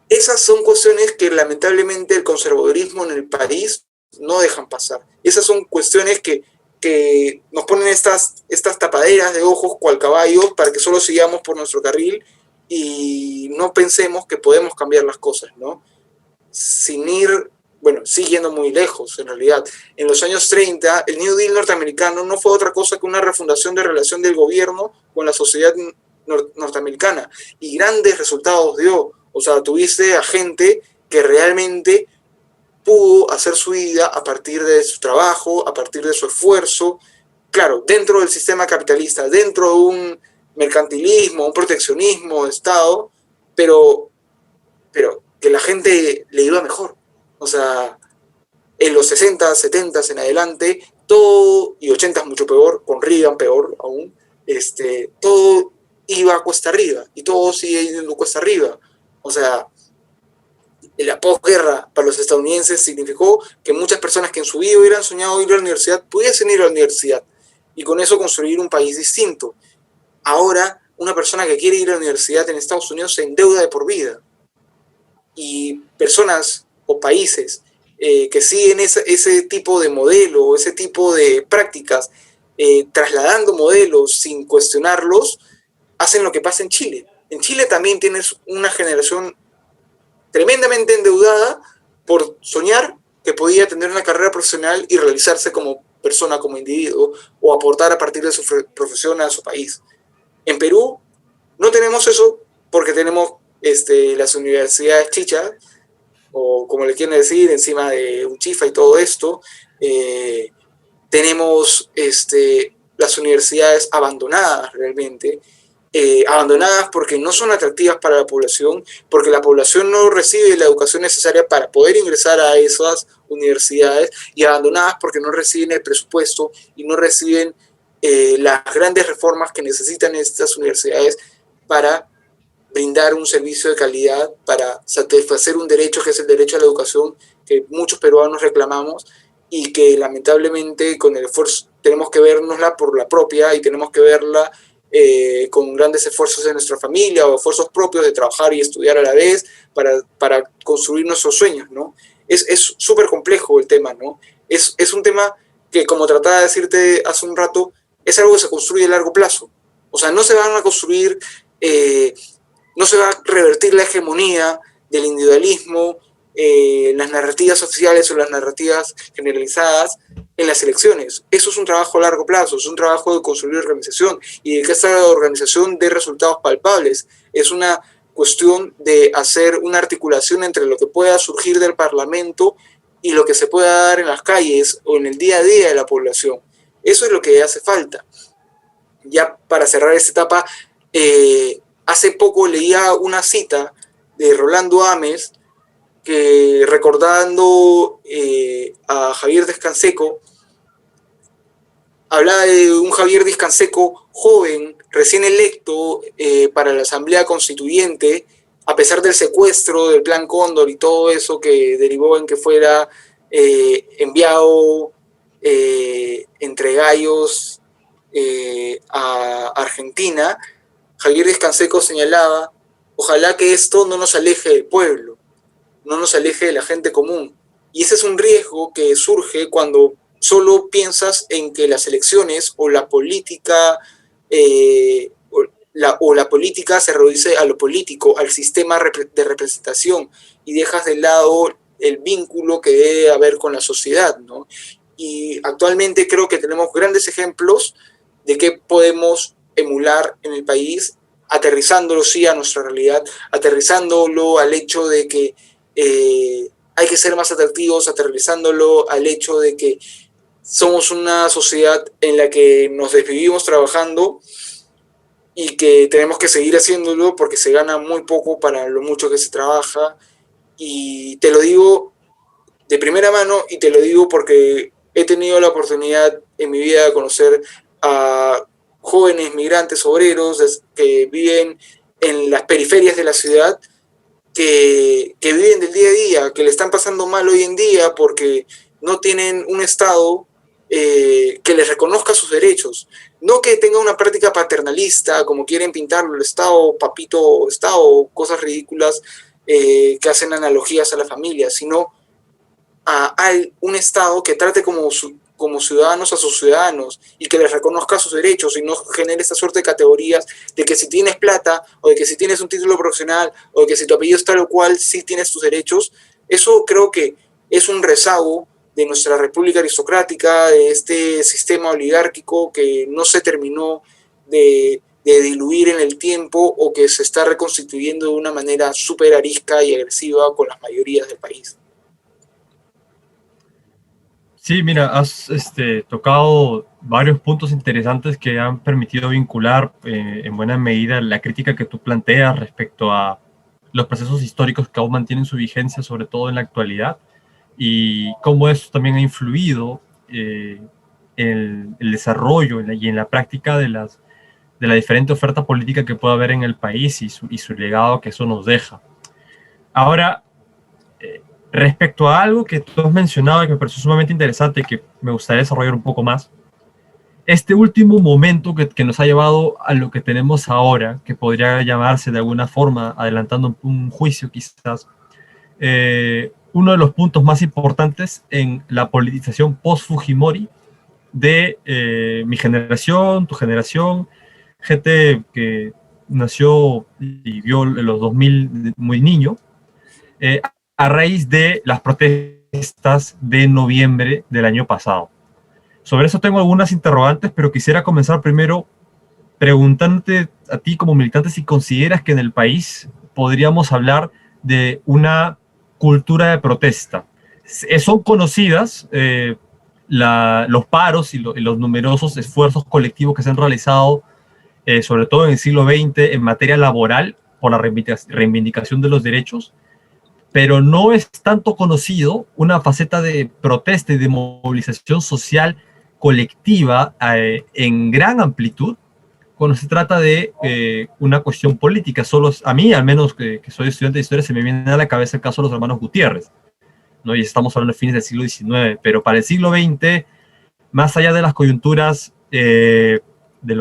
Esas son cuestiones que lamentablemente el conservadurismo en el país no dejan pasar. Esas son cuestiones que nos ponen estas tapaderas de ojos cual caballos para que solo sigamos por nuestro carril y no pensemos que podemos cambiar las cosas, ¿no? Sin ir, bueno, siguiendo muy lejos en realidad. En los años 30, el New Deal norteamericano no fue otra cosa que una refundación de relación del gobierno con la sociedad norteamericana y grandes resultados dio. O sea, tuviste a gente que realmente pudo hacer su vida a partir de su trabajo, a partir de su esfuerzo, claro, dentro del sistema capitalista, dentro de un mercantilismo, un proteccionismo de Estado, pero que la gente le iba mejor. O sea, en los 60, 70 en adelante, todo, y 80 mucho peor, con Reagan peor aún, todo iba cuesta arriba, y todo sigue yendo cuesta arriba. O sea, la posguerra para los estadounidenses significó que muchas personas que en su vida hubieran soñado ir a la universidad pudiesen ir a la universidad y con eso construir un país distinto. Ahora, una persona que quiere ir a la universidad en Estados Unidos se endeuda de por vida. Y personas o países que siguen ese tipo de modelo o ese tipo de prácticas, trasladando modelos sin cuestionarlos, hacen lo que pasa en Chile. En Chile también tienes una generación tremendamente endeudada por soñar que podía tener una carrera profesional y realizarse como persona, como individuo, o aportar a partir de su profesión a su país. En Perú no tenemos eso porque tenemos las universidades chichas, o como le quieren decir, encima de un chifa y todo esto. Tenemos las universidades abandonadas realmente, abandonadas porque no son atractivas para la población, porque la población no recibe la educación necesaria para poder ingresar a esas universidades, y abandonadas porque no reciben el presupuesto y no reciben las grandes reformas que necesitan estas universidades para brindar un servicio de calidad, para satisfacer un derecho que es el derecho a la educación que muchos peruanos reclamamos y que lamentablemente con el esfuerzo tenemos que vernosla por la propia y tenemos que verla con grandes esfuerzos de nuestra familia o esfuerzos propios de trabajar y estudiar a la vez para construir nuestros sueños, ¿no? Es súper complejo el tema, ¿no? Es un tema que, como trataba de decirte hace un rato, es algo que se construye a largo plazo. O sea, no se van a construir, no se va a revertir la hegemonía del individualismo, las narrativas oficiales o las narrativas generalizadas en las elecciones. Eso es un trabajo a largo plazo, es un trabajo de construir organización y de que esta organización dé resultados palpables. Es una cuestión de hacer una articulación entre lo que pueda surgir del Parlamento y lo que se pueda dar en las calles o en el día a día de la población. Eso es lo que hace falta. Ya para cerrar esta etapa, hace poco leía una cita de Rolando Ames, que recordando a Javier Descanseco, hablaba de un Javier Descanseco joven, recién electo para la Asamblea Constituyente, a pesar del secuestro del Plan Cóndor y todo eso que derivó en que fuera enviado entre gallos a Argentina. Javier Descanseco señalaba: ojalá que esto no nos aleje del pueblo, no nos aleje de la gente común. Y ese es un riesgo que surge cuando solo piensas en que las elecciones o la política o la política se reduce a lo político, al sistema de representación, y dejas de lado el vínculo que debe haber con la sociedad, ¿no? Y actualmente creo que tenemos grandes ejemplos de qué podemos emular en el país, aterrizándolo sí a nuestra realidad, aterrizándolo al hecho de que hay que ser más atractivos, aterrizándolo al hecho de que somos una sociedad en la que nos desvivimos trabajando y que tenemos que seguir haciéndolo porque se gana muy poco para lo mucho que se trabaja. Y te lo digo de primera mano, y te lo digo porque he tenido la oportunidad en mi vida de conocer a jóvenes migrantes obreros que viven en las periferias de la ciudad, que viven del día a día, que le están pasando mal hoy en día porque no tienen un Estado que les reconozca sus derechos. No que tenga una práctica paternalista, como quieren pintarlo, el Estado, papito Estado, cosas ridículas que hacen analogías a la familia, sino a un Estado que trate como ciudadanos a sus ciudadanos y que les reconozca sus derechos y no genere esta suerte de categorías de que si tienes plata o de que si tienes un título profesional o de que si tu apellido es tal o cual sí tienes tus derechos. Eso creo que es un rezago de nuestra república aristocrática, de este sistema oligárquico que no se terminó de diluir en el tiempo o que se está reconstituyendo de una manera súper arisca y agresiva con las mayorías del país. Sí, mira, has tocado varios puntos interesantes que han permitido vincular en buena medida la crítica que tú planteas respecto a los procesos históricos que aún mantienen su vigencia, sobre todo en la actualidad, y cómo eso también ha influido en el desarrollo y en la práctica de la diferente oferta política que puede haber en el país y su legado que eso nos deja. Ahora, respecto a algo que tú has mencionado y que me pareció sumamente interesante y que me gustaría desarrollar un poco más, este último momento que nos ha llevado a lo que tenemos ahora, que podría llamarse de alguna forma, adelantando un juicio quizás, uno de los puntos más importantes en la politización post-Fujimori de mi generación, tu generación, gente que nació y vio los 2000 muy niño, a raíz de las protestas de noviembre del año pasado. Sobre eso tengo algunas interrogantes, pero quisiera comenzar primero preguntándote a ti como militante si consideras que en el país podríamos hablar de una cultura de protesta. Son conocidas los paros y los numerosos esfuerzos colectivos que se han realizado, sobre todo en el siglo XX, en materia laboral por la reivindicación de los derechos, pero no es tanto conocido una faceta de protesta y de movilización social colectiva en gran amplitud cuando se trata de una cuestión política. Solo a mí, al menos que soy estudiante de historia, se me viene a la cabeza el caso de los hermanos Gutiérrez, ¿no? Y estamos hablando de fines del siglo XIX, pero para el siglo XX, más allá de las coyunturas del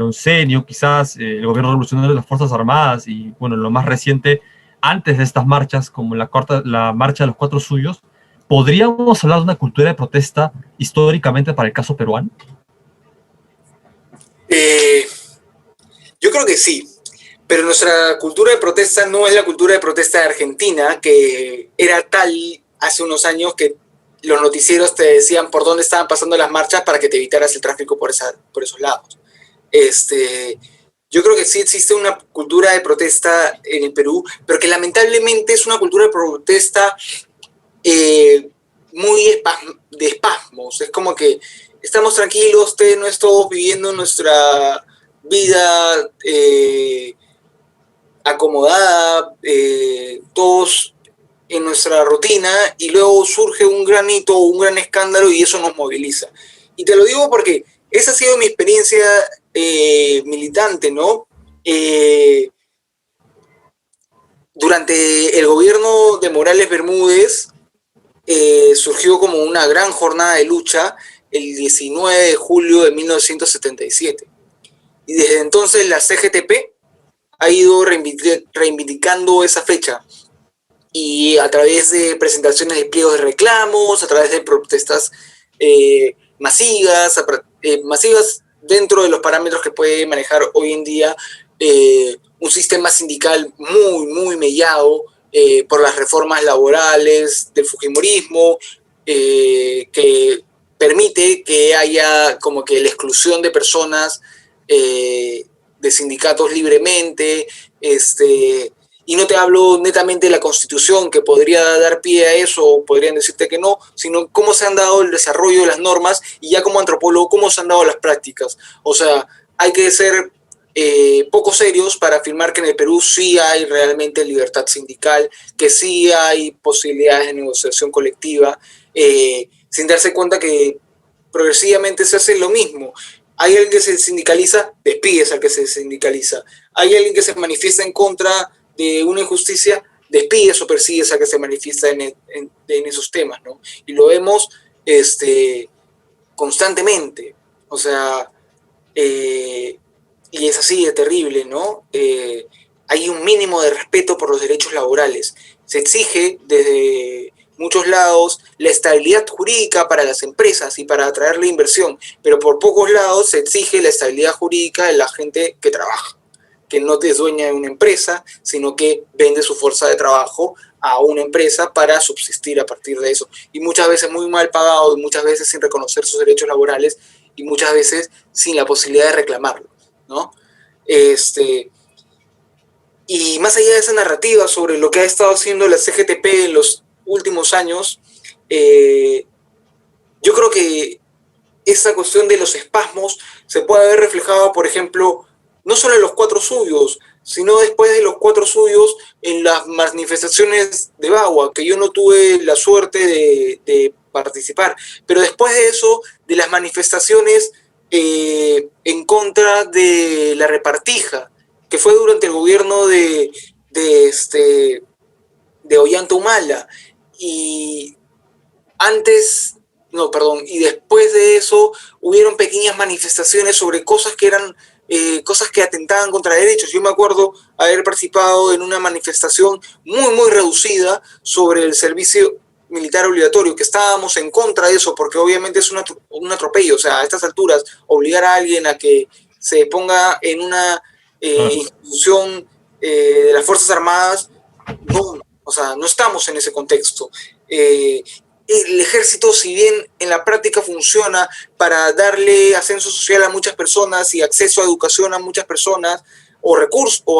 oncenio, quizás el gobierno revolucionario de las Fuerzas Armadas y, bueno, lo más reciente, antes de estas marchas, como la marcha de los Cuatro Suyos, ¿podríamos hablar de una cultura de protesta históricamente para el caso peruano? Yo creo que sí, pero nuestra cultura de protesta no es la cultura de protesta de Argentina, que era tal hace unos años que los noticieros te decían por dónde estaban pasando las marchas para que te evitaras el tráfico por esos lados. Yo creo que sí existe una cultura de protesta en el Perú, pero que lamentablemente es una cultura de protesta muy de espasmos. Es como que estamos tranquilos, no todos viviendo nuestra vida acomodada, todos en nuestra rutina, y luego surge un granito o un gran escándalo y eso nos moviliza. Y te lo digo porque esa ha sido mi experiencia militante, ¿no? Durante el gobierno de Morales Bermúdez surgió como una gran jornada de lucha el 19 de julio de 1977. Y desde entonces la CGTP ha ido reivindicando esa fecha, y a través de presentaciones de pliegos de reclamos, a través de protestas masivas dentro de los parámetros que puede manejar hoy en día un sistema sindical muy, muy mellado por las reformas laborales del fujimorismo, que permite que haya como que la exclusión de personas de sindicatos libremente, y no te hablo netamente de la Constitución, que podría dar pie a eso, o podrían decirte que no, sino cómo se han dado el desarrollo de las normas, y ya como antropólogo, cómo se han dado las prácticas. O sea, hay que ser poco serios para afirmar que en el Perú sí hay realmente libertad sindical, que sí hay posibilidades de negociación colectiva, sin darse cuenta que progresivamente se hace lo mismo. Hay alguien que se sindicaliza, despides al que se sindicaliza. Hay alguien que se manifiesta en contra de una injusticia, despides o persigues a que se manifiesta en esos temas, ¿no? Y lo vemos constantemente. O sea, y es así de terrible, ¿no? Hay un mínimo de respeto por los derechos laborales. Se exige desde muchos lados la estabilidad jurídica para las empresas y para atraer la inversión, pero por pocos lados se exige la estabilidad jurídica de la gente que trabaja, que no es dueña de una empresa, sino que vende su fuerza de trabajo a una empresa para subsistir a partir de eso. Y muchas veces muy mal pagado, y muchas veces sin reconocer sus derechos laborales, y muchas veces sin la posibilidad de reclamarlo, ¿no? Y más allá de esa narrativa sobre lo que ha estado haciendo la CGTP en los últimos años, yo creo que esa cuestión de los espasmos se puede haber reflejado, por ejemplo, no solo en los Cuatro Suyos, sino después de los Cuatro Suyos en las manifestaciones de Bagua, que yo no tuve la suerte de participar, pero después de eso, de las manifestaciones en contra de la repartija, que fue durante el gobierno de Ollanta Humala, y después de eso hubieron pequeñas manifestaciones sobre cosas que eran cosas que atentaban contra derechos. Yo me acuerdo haber participado en una manifestación muy, muy reducida sobre el servicio militar obligatorio, que estábamos en contra de eso, porque obviamente es un atropello. O sea, a estas alturas, obligar a alguien a que se ponga en una institución de las Fuerzas Armadas, no, o sea, no estamos en ese contexto. El ejército, si bien en la práctica funciona para darle ascenso social a muchas personas y acceso a educación a muchas personas, o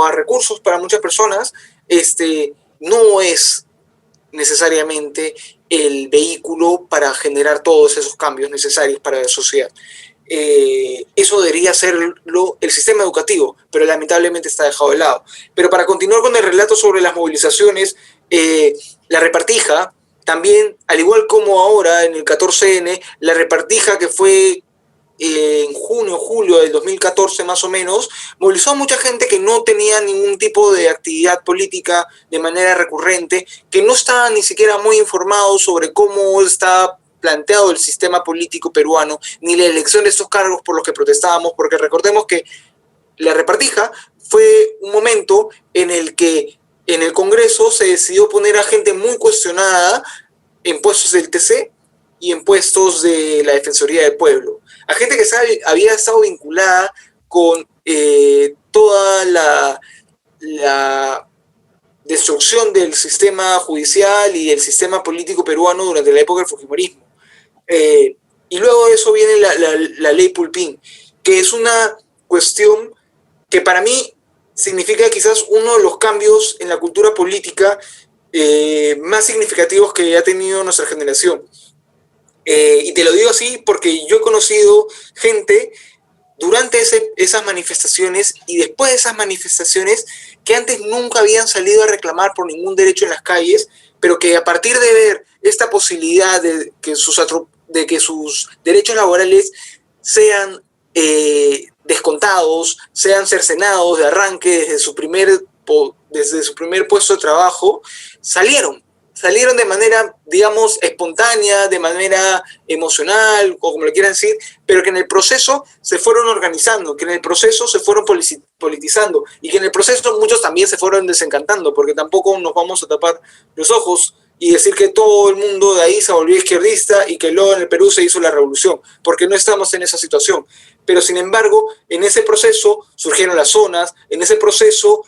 a recursos para muchas personas, no es necesariamente el vehículo para generar todos esos cambios necesarios para la sociedad. Eso debería serlo el sistema educativo, pero lamentablemente está dejado de lado. Pero para continuar con el relato sobre las movilizaciones, la repartija también, al igual como ahora en el 14N, la repartija que fue en junio, julio del 2014 más o menos, movilizó a mucha gente que no tenía ningún tipo de actividad política de manera recurrente, que no estaba ni siquiera muy informado sobre cómo está planteado el sistema político peruano, ni la elección de estos cargos por los que protestábamos, porque recordemos que la repartija fue un momento en el que en el Congreso se decidió poner a gente muy cuestionada en puestos del TC y en puestos de la Defensoría del Pueblo. A gente que había estado vinculada con toda la destrucción del sistema judicial y el sistema político peruano durante la época del fujimorismo. Y luego de eso viene la ley Pulpín, que es una cuestión que para mí significa quizás uno de los cambios en la cultura política más significativos que ha tenido nuestra generación. Y te lo digo así porque yo he conocido gente durante esas manifestaciones y después de esas manifestaciones que antes nunca habían salido a reclamar por ningún derecho en las calles, pero que a partir de ver esta posibilidad de que sus derechos laborales sean descontados, sean cercenados de arranque desde su primer puesto de trabajo, salieron de manera, digamos, espontánea, de manera emocional, o como le quieran decir, pero que en el proceso se fueron organizando, que en el proceso se fueron politizando, y que en el proceso muchos también se fueron desencantando, porque tampoco nos vamos a tapar los ojos y decir que todo el mundo de ahí se volvió izquierdista y que luego en el Perú se hizo la revolución, porque no estamos en esa situación. Pero sin embargo, en ese proceso surgieron las zonas, en ese proceso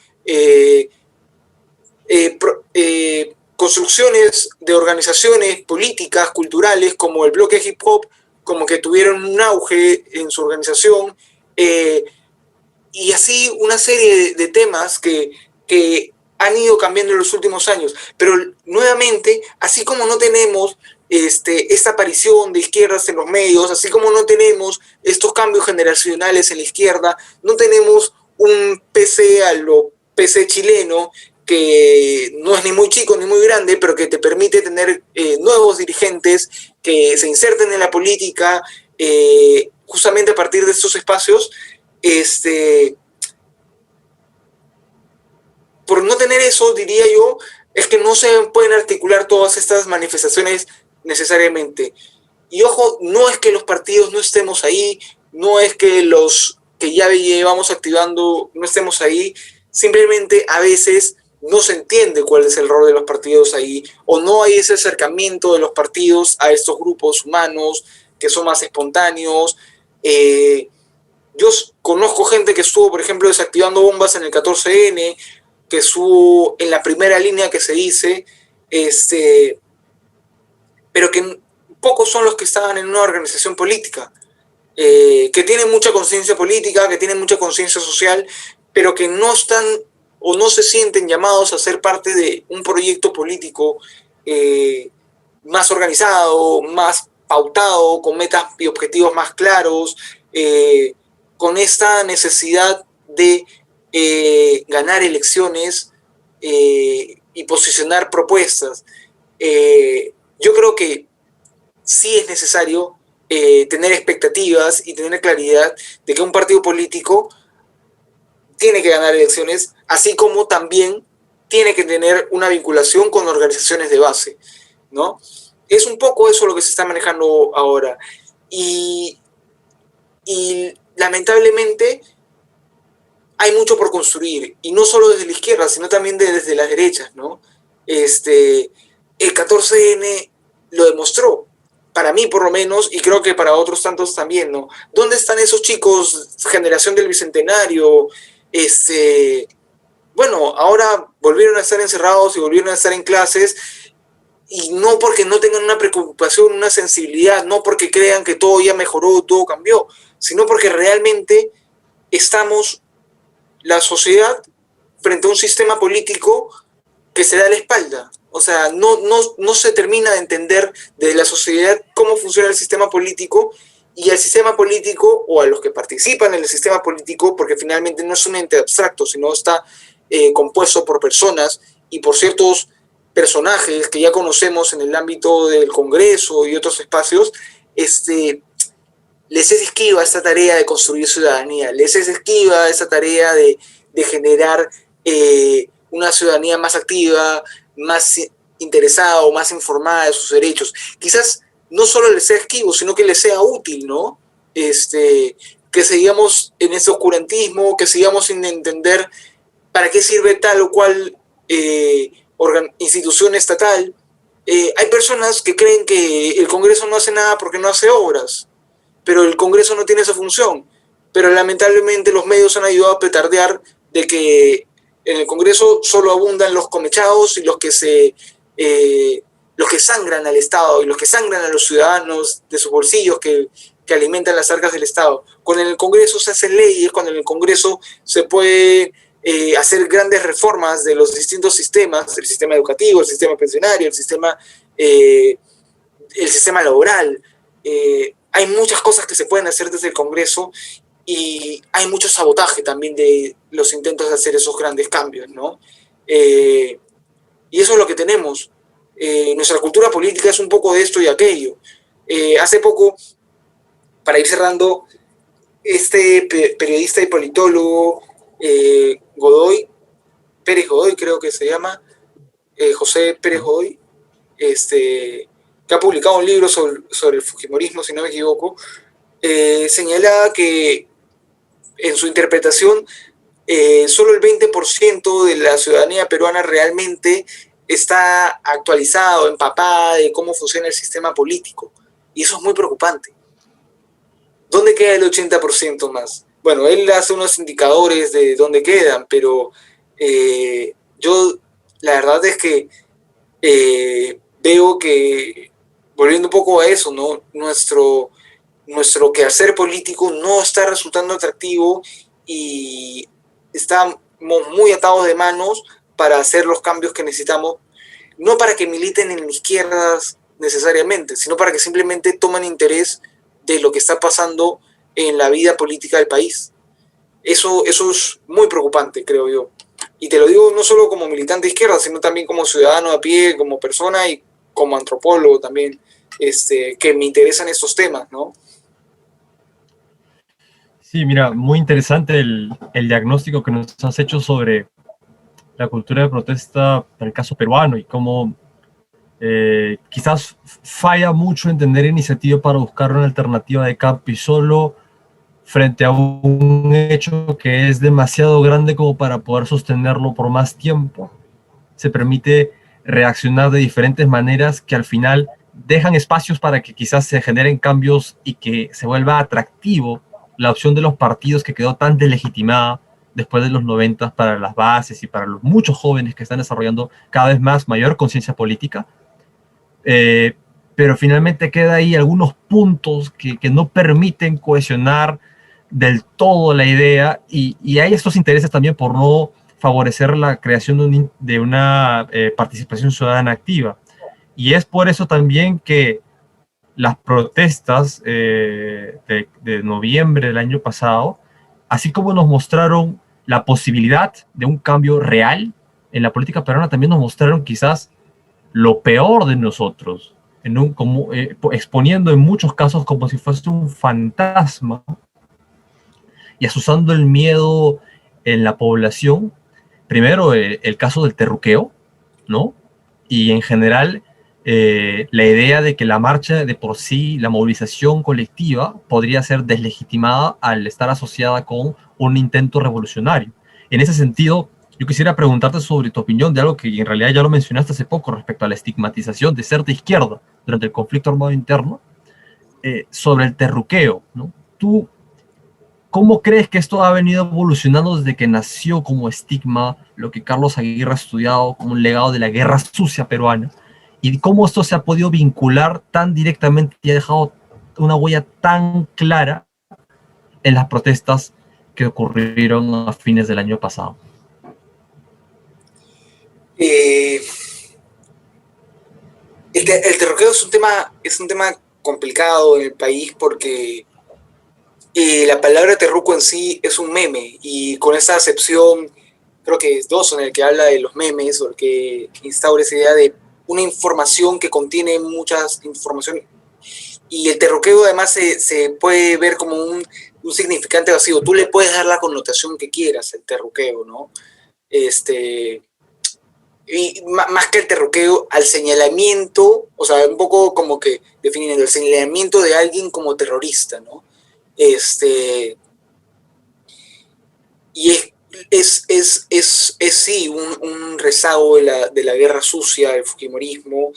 construcciones de organizaciones políticas, culturales, como el bloque hip hop, como que tuvieron un auge en su organización, y así una serie de temas que han ido cambiando en los últimos años. Pero nuevamente, así como no tenemos esta aparición de izquierdas en los medios, así como no tenemos estos cambios generacionales en la izquierda, no tenemos un PC a lo PC chileno, que no es ni muy chico ni muy grande, pero que te permite tener nuevos dirigentes que se inserten en la política justamente a partir de estos espacios. Por no tener eso, diría yo, es que no se pueden articular todas estas manifestaciones necesariamente. Y ojo, no es que los partidos no estemos ahí, no es que los que ya llevamos activando no estemos ahí, simplemente a veces no se entiende cuál es el rol de los partidos ahí, o no hay ese acercamiento de los partidos a estos grupos humanos que son más espontáneos. Yo conozco gente que estuvo, por ejemplo, desactivando bombas en el 14N, que estuvo en la primera línea que se dice, pero que pocos son los que estaban en una organización política, que tienen mucha conciencia política, que tienen mucha conciencia social, pero que no están o no se sienten llamados a ser parte de un proyecto político más organizado, más pautado, con metas y objetivos más claros, con esta necesidad de ganar elecciones y posicionar propuestas. Yo creo que sí es necesario tener expectativas y tener claridad de que un partido político tiene que ganar elecciones, así como también tiene que tener una vinculación con organizaciones de base, ¿no? Es un poco eso lo que se está manejando ahora. Y lamentablemente hay mucho por construir, y no solo desde la izquierda, sino también desde las derechas, ¿no? El 14N lo demostró, para mí por lo menos, y creo que para otros tantos también, ¿no? ¿Dónde están esos chicos, generación del Bicentenario? Bueno, ahora volvieron a estar encerrados y volvieron a estar en clases, y no porque no tengan una preocupación, una sensibilidad, no porque crean que todo ya mejoró, todo cambió, sino porque realmente estamos, la sociedad, frente a un sistema político que se da la espalda. O sea, no se termina de entender desde la sociedad cómo funciona el sistema político, y al sistema político, o a los que participan en el sistema político, porque finalmente no es un ente abstracto, sino está compuesto por personas y por ciertos personajes que ya conocemos en el ámbito del Congreso y otros espacios, les es esquiva esta tarea de construir ciudadanía, les es esquiva esta tarea de generar una ciudadanía más activa, más interesada o más informada de sus derechos. Quizás no solo les sea esquivo, sino que les sea útil, ¿no? Que sigamos en ese oscurantismo, que sigamos sin entender para qué sirve tal o cual institución estatal. Hay personas que creen que el Congreso no hace nada porque no hace obras, pero el Congreso no tiene esa función. Pero lamentablemente los medios han ayudado a petardear de que en el Congreso solo abundan los comechados y los que sangran al Estado y los que sangran a los ciudadanos de sus bolsillos que alimentan las arcas del Estado. Cuando en el Congreso se hacen leyes, cuando en el Congreso se puede hacer grandes reformas de los distintos sistemas, el sistema educativo, el sistema pensionario, el sistema laboral, hay muchas cosas que se pueden hacer desde el Congreso y hay mucho sabotaje también de los intentos de hacer esos grandes cambios, ¿no? Y eso es lo que tenemos. Nuestra cultura política es un poco de esto y aquello. Hace poco, para ir cerrando, este periodista y politólogo Godoy, Pérez Godoy creo que se llama, José Pérez Godoy, que ha publicado un libro sobre el fujimorismo, si no me equivoco, señalaba que en su interpretación solo el 20% de la ciudadanía peruana realmente está actualizada o empapada de cómo funciona el sistema político. Y eso es muy preocupante. ¿Dónde queda el 80% más? Bueno, él hace unos indicadores de dónde quedan, pero yo la verdad es que veo que, volviendo un poco a eso, ¿no? Nuestro quehacer político no está resultando atractivo y estamos muy atados de manos para hacer los cambios que necesitamos, no para que militen en izquierdas necesariamente, sino para que simplemente tomen interés de lo que está pasando en la vida política del país. Eso es muy preocupante, creo yo. Y te lo digo no solo como militante de izquierda, sino también como ciudadano a pie, como persona y como antropólogo también, que me interesan estos temas, ¿no? Sí, mira, muy interesante el diagnóstico que nos has hecho sobre la cultura de protesta en el caso peruano y cómo quizás falla mucho en tener iniciativa para buscar una alternativa de cambio y solo frente a un hecho que es demasiado grande como para poder sostenerlo por más tiempo, se permite reaccionar de diferentes maneras que al final dejan espacios para que quizás se generen cambios y que se vuelva atractivo la opción de los partidos que quedó tan delegitimada después de los 90 para las bases y para los muchos jóvenes que están desarrollando cada vez más mayor conciencia política. Pero finalmente queda ahí algunos puntos que no permiten cohesionar del todo la idea y hay estos intereses también por no favorecer la creación de una participación ciudadana activa. Y es por eso también que las protestas de noviembre del año pasado, así como nos mostraron la posibilidad de un cambio real en la política peruana, también nos mostraron quizás lo peor de nosotros, exponiendo en muchos casos como si fuese un fantasma y asusando el miedo en la población. Primero, el caso del terruqueo, ¿no? Y en general, la idea de que la marcha de por sí, la movilización colectiva, podría ser deslegitimada al estar asociada con un intento revolucionario. En ese sentido, yo quisiera preguntarte sobre tu opinión de algo que en realidad ya lo mencionaste hace poco respecto a la estigmatización de ser de izquierda durante el conflicto armado interno, sobre el terruqueo, ¿no? ¿Tú cómo crees que esto ha venido evolucionando desde que nació como estigma, lo que Carlos Aguirre ha estudiado como un legado de la guerra sucia peruana? ¿Y cómo esto se ha podido vincular tan directamente y ha dejado una huella tan clara en las protestas que ocurrieron a fines del año pasado? El terrorismo es un tema complicado en el país porque la palabra terruco en sí es un meme y con esa acepción, creo que es Dawson el que habla de los memes o el que instaura esa idea de una información que contiene muchas informaciones y el terruqueo además se puede ver como un significante vacío. Tú le puedes dar la connotación que quieras al terruqueo, ¿no? Y más que el terruqueo, al señalamiento, o sea, un poco como que definiendo el señalamiento de alguien como terrorista, ¿no? Y es sí un rezago de la guerra sucia, del fujimorismo,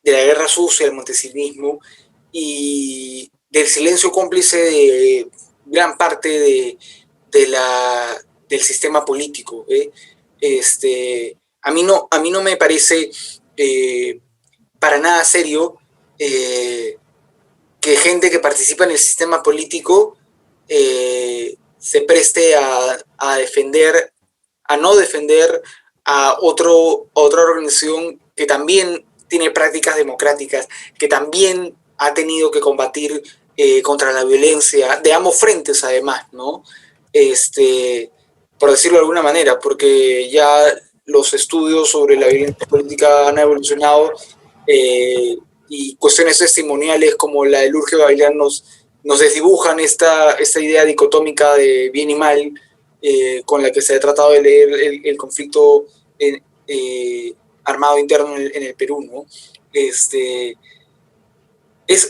de la guerra sucia, del montesinismo y del silencio cómplice de gran parte del sistema político. A mí no me parece para nada serio que gente que participa en el sistema político se preste a defender, a no defender a otra organización que también tiene prácticas democráticas, que también ha tenido que combatir contra la violencia de ambos frentes, además, ¿no? Por decirlo de alguna manera, porque ya los estudios sobre la violencia política han evolucionado y cuestiones testimoniales como la de Lurge Gavilán nos desdibujan esta idea dicotómica de bien y mal con la que se ha tratado de leer el conflicto armado interno en el Perú, ¿no? Es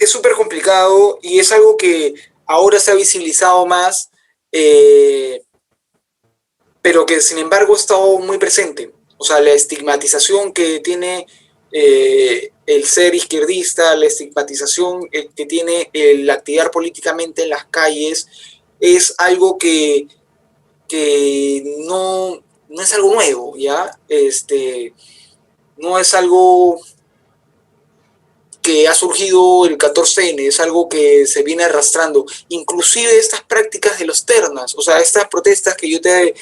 súper complicado y es algo que ahora se ha visibilizado más, pero que sin embargo ha estado muy presente. O sea, la estigmatización que tiene el ser izquierdista, la estigmatización que tiene el activar políticamente en las calles, es algo que no es algo nuevo, ¿ya? No es algo que ha surgido el 14N, es algo que se viene arrastrando. Inclusive estas prácticas de los ternas, o sea, estas protestas que yo te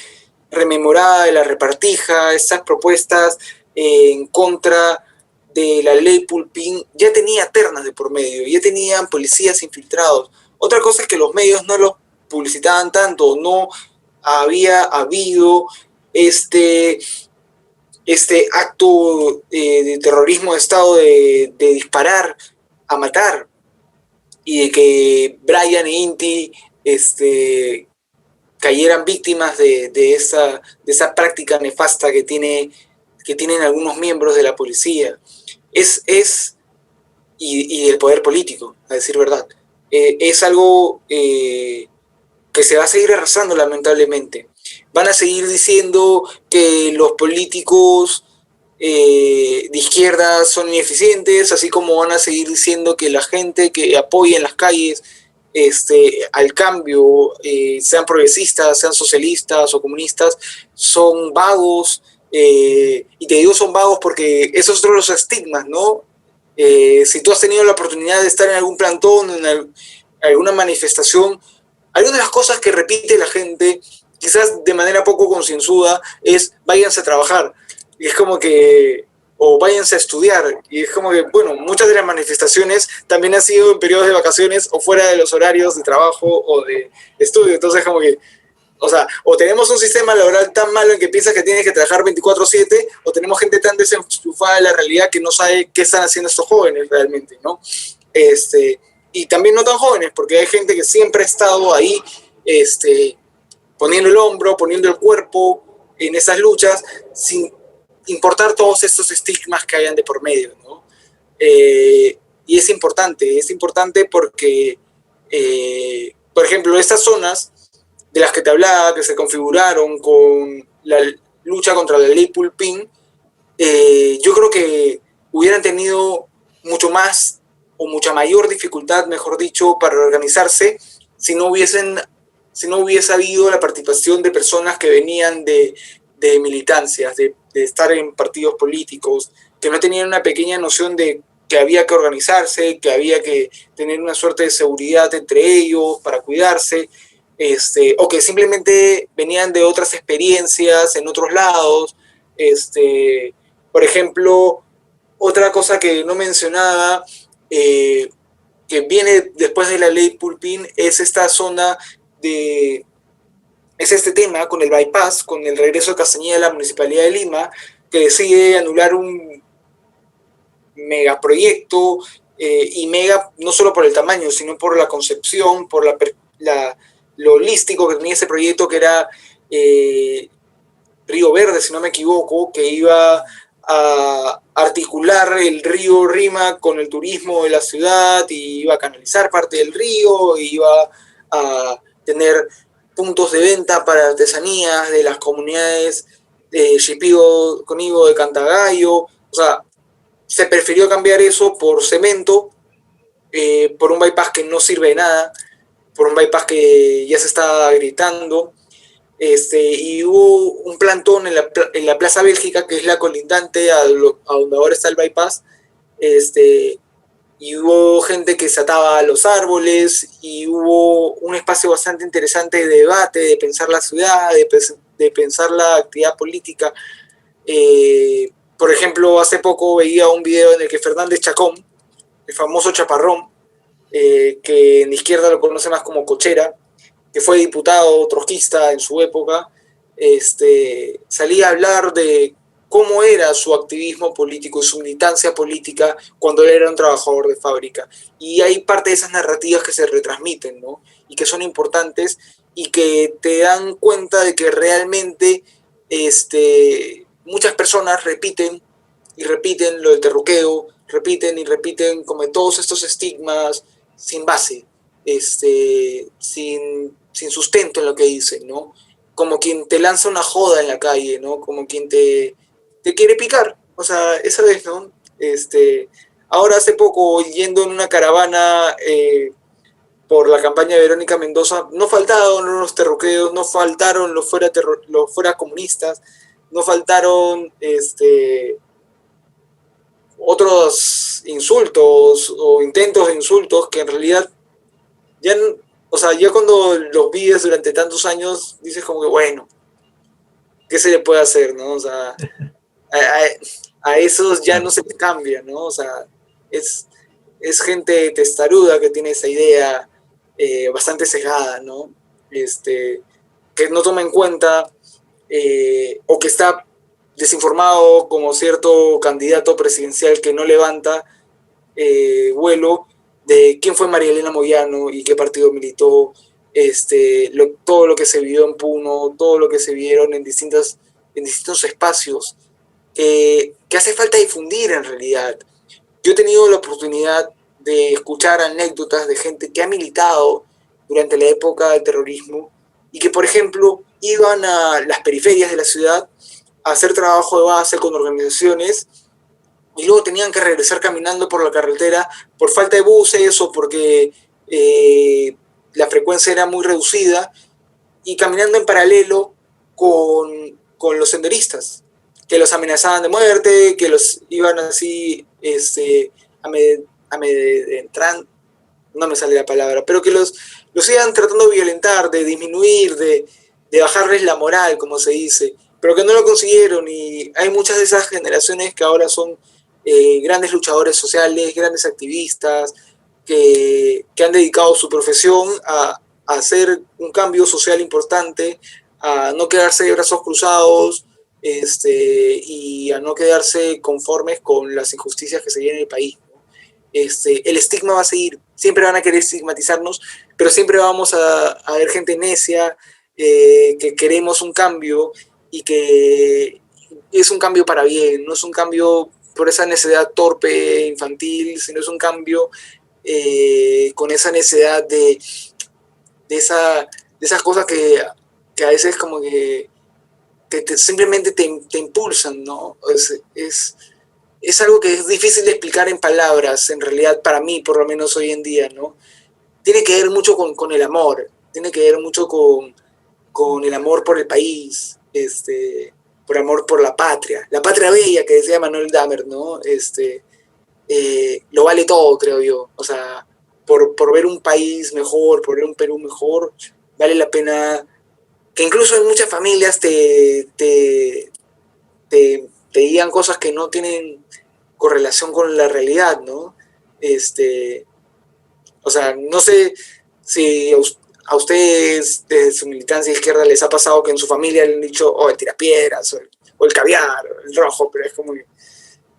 rememoraba de la repartija, estas propuestas en contra de la ley Pulpín, ya tenía ternas de por medio, ya tenían policías infiltrados. Otra cosa es que los medios no los publicitaban tanto, no había habido este acto de terrorismo de Estado de disparar a matar y de que Brian e Inti cayeran víctimas de esa práctica nefasta que tienen algunos miembros de la policía. Y del poder político, a decir verdad. Es algo que se va a seguir arrasando, lamentablemente. Van a seguir diciendo que los políticos de izquierda son ineficientes, así como van a seguir diciendo que la gente que apoya en las calles al cambio, sean progresistas, sean socialistas o comunistas, son vagos, y te digo son vagos porque esos son los estigmas, ¿no? Si tú has tenido la oportunidad de estar en algún plantón, en alguna manifestación, algunas de las cosas que repite la gente, quizás de manera poco concienzuda, es váyanse a trabajar. Y es como que, o váyanse a estudiar. Y es como que, bueno, muchas de las manifestaciones también han sido en periodos de vacaciones o fuera de los horarios de trabajo o de estudio. Entonces, como que, o sea, o tenemos un sistema laboral tan malo en que piensas que tienes que trabajar 24/7, o tenemos gente tan desenchufada de la realidad que no sabe qué están haciendo estos jóvenes realmente, ¿no? Y también no tan jóvenes, porque hay gente que siempre ha estado ahí, poniendo el hombro, poniendo el cuerpo en esas luchas, sin importar todos estos estigmas que hayan de por medio, ¿no? Y es importante porque, por ejemplo, estas zonas de las que te hablaba, que se configuraron con la lucha contra la ley Pulpín, yo creo que hubieran tenido mucho más o mucha mayor dificultad, mejor dicho, para organizarse si no hubiese habido la participación de personas que venían de militancias, de estar en partidos políticos, que no tenían una pequeña noción de que había que organizarse, que había que tener una suerte de seguridad entre ellos para cuidarse, o que simplemente venían de otras experiencias en otros lados. Por ejemplo, otra cosa que no mencionaba, que viene después de la ley Pulpín, es esta zona es este tema con el bypass, con el regreso de Castañeda a la Municipalidad de Lima, que decide anular un megaproyecto, y mega no solo por el tamaño, sino por la concepción, por lo holístico que tenía ese proyecto, que era Río Verde, si no me equivoco, que iba a articular el río Rima con el turismo de la ciudad, y iba a canalizar parte del río, y iba a tener puntos de venta para artesanías de las comunidades de Shipibo, Conigo, de Cantagallo. O sea, se prefirió cambiar eso por cemento, por un bypass que no sirve de nada, por un bypass que ya se está gritando. Y hubo un plantón en la Plaza Bélgica, que es la colindante a donde ahora está el bypass, y hubo gente que se ataba a los árboles, y hubo un espacio bastante interesante de debate, de pensar la ciudad, de pensar la actividad política. Por ejemplo, hace poco veía un video en el que Fernández Chacón, el famoso chaparrón, que en la izquierda lo conoce más como Cochera, que fue diputado trotskista en su época, salía a hablar de cómo era su activismo político y su militancia política cuando él era un trabajador de fábrica. Y hay parte de esas narrativas que se retransmiten, ¿no? Y que son importantes y que te dan cuenta de que realmente muchas personas repiten y repiten lo del terruqueo, repiten y repiten como todos estos estigmas sin base, sin sustento en lo que dicen, ¿no? Como quien te lanza una joda en la calle, ¿no? Como quien te quiere picar, o sea, esa vez, ¿no? Ahora hace poco, yendo en una caravana por la campaña de Verónica Mendoza, no faltaron los terruqueos, no faltaron los fuera comunistas, no faltaron otros insultos o intentos de insultos que en realidad ya, o sea, ya cuando los vives durante tantos años, dices como que, bueno, ¿qué se le puede hacer, no? O sea, a esos ya no se les cambia, ¿no? O sea, es gente testaruda que tiene esa idea bastante cegada, ¿no? Que no toma en cuenta o que está desinformado como cierto candidato presidencial que no levanta vuelo de quién fue María Elena Moyano y qué partido militó, todo lo que se vivió en Puno, todo lo que se vieron en distintos espacios, que hace falta difundir en realidad. Yo he tenido la oportunidad de escuchar anécdotas de gente que ha militado durante la época del terrorismo y que, por ejemplo, iban a las periferias de la ciudad a hacer trabajo de base con organizaciones y luego tenían que regresar caminando por la carretera por falta de buses o porque la frecuencia era muy reducida y caminando en paralelo con los senderistas, que los amenazaban de muerte, que los iban así amedrentando, no me sale la palabra, pero que los iban tratando de violentar, de disminuir, de bajarles la moral, como se dice, pero que no lo consiguieron y hay muchas de esas generaciones que ahora son grandes luchadores sociales, grandes activistas, que han dedicado su profesión a hacer un cambio social importante, a no quedarse de brazos cruzados y a no quedarse conformes con las injusticias que se vienen en el país. El estigma va a seguir, siempre van a querer estigmatizarnos, pero siempre vamos a ver gente necia, que queremos un cambio y que es un cambio para bien, no es un cambio por esa necesidad torpe, infantil, sino es un cambio con esa necesidad de esas cosas que a veces como que simplemente te impulsan, ¿no? Es algo que es difícil de explicar en palabras, en realidad, para mí, por lo menos hoy en día, ¿no? Tiene que ver mucho con el amor, tiene que ver mucho con el amor por el país, por amor por la patria bella que decía Manuel Dahmer, ¿no? Lo vale todo, creo yo. O sea, por ver un país mejor, por ver un Perú mejor, vale la pena que incluso en muchas familias te digan cosas que no tienen correlación con la realidad, ¿no? O sea, no sé si a ustedes desde su militancia izquierda les ha pasado que en su familia le han dicho, oh, el tirapiedras, o el caviar, o el rojo, pero es como que...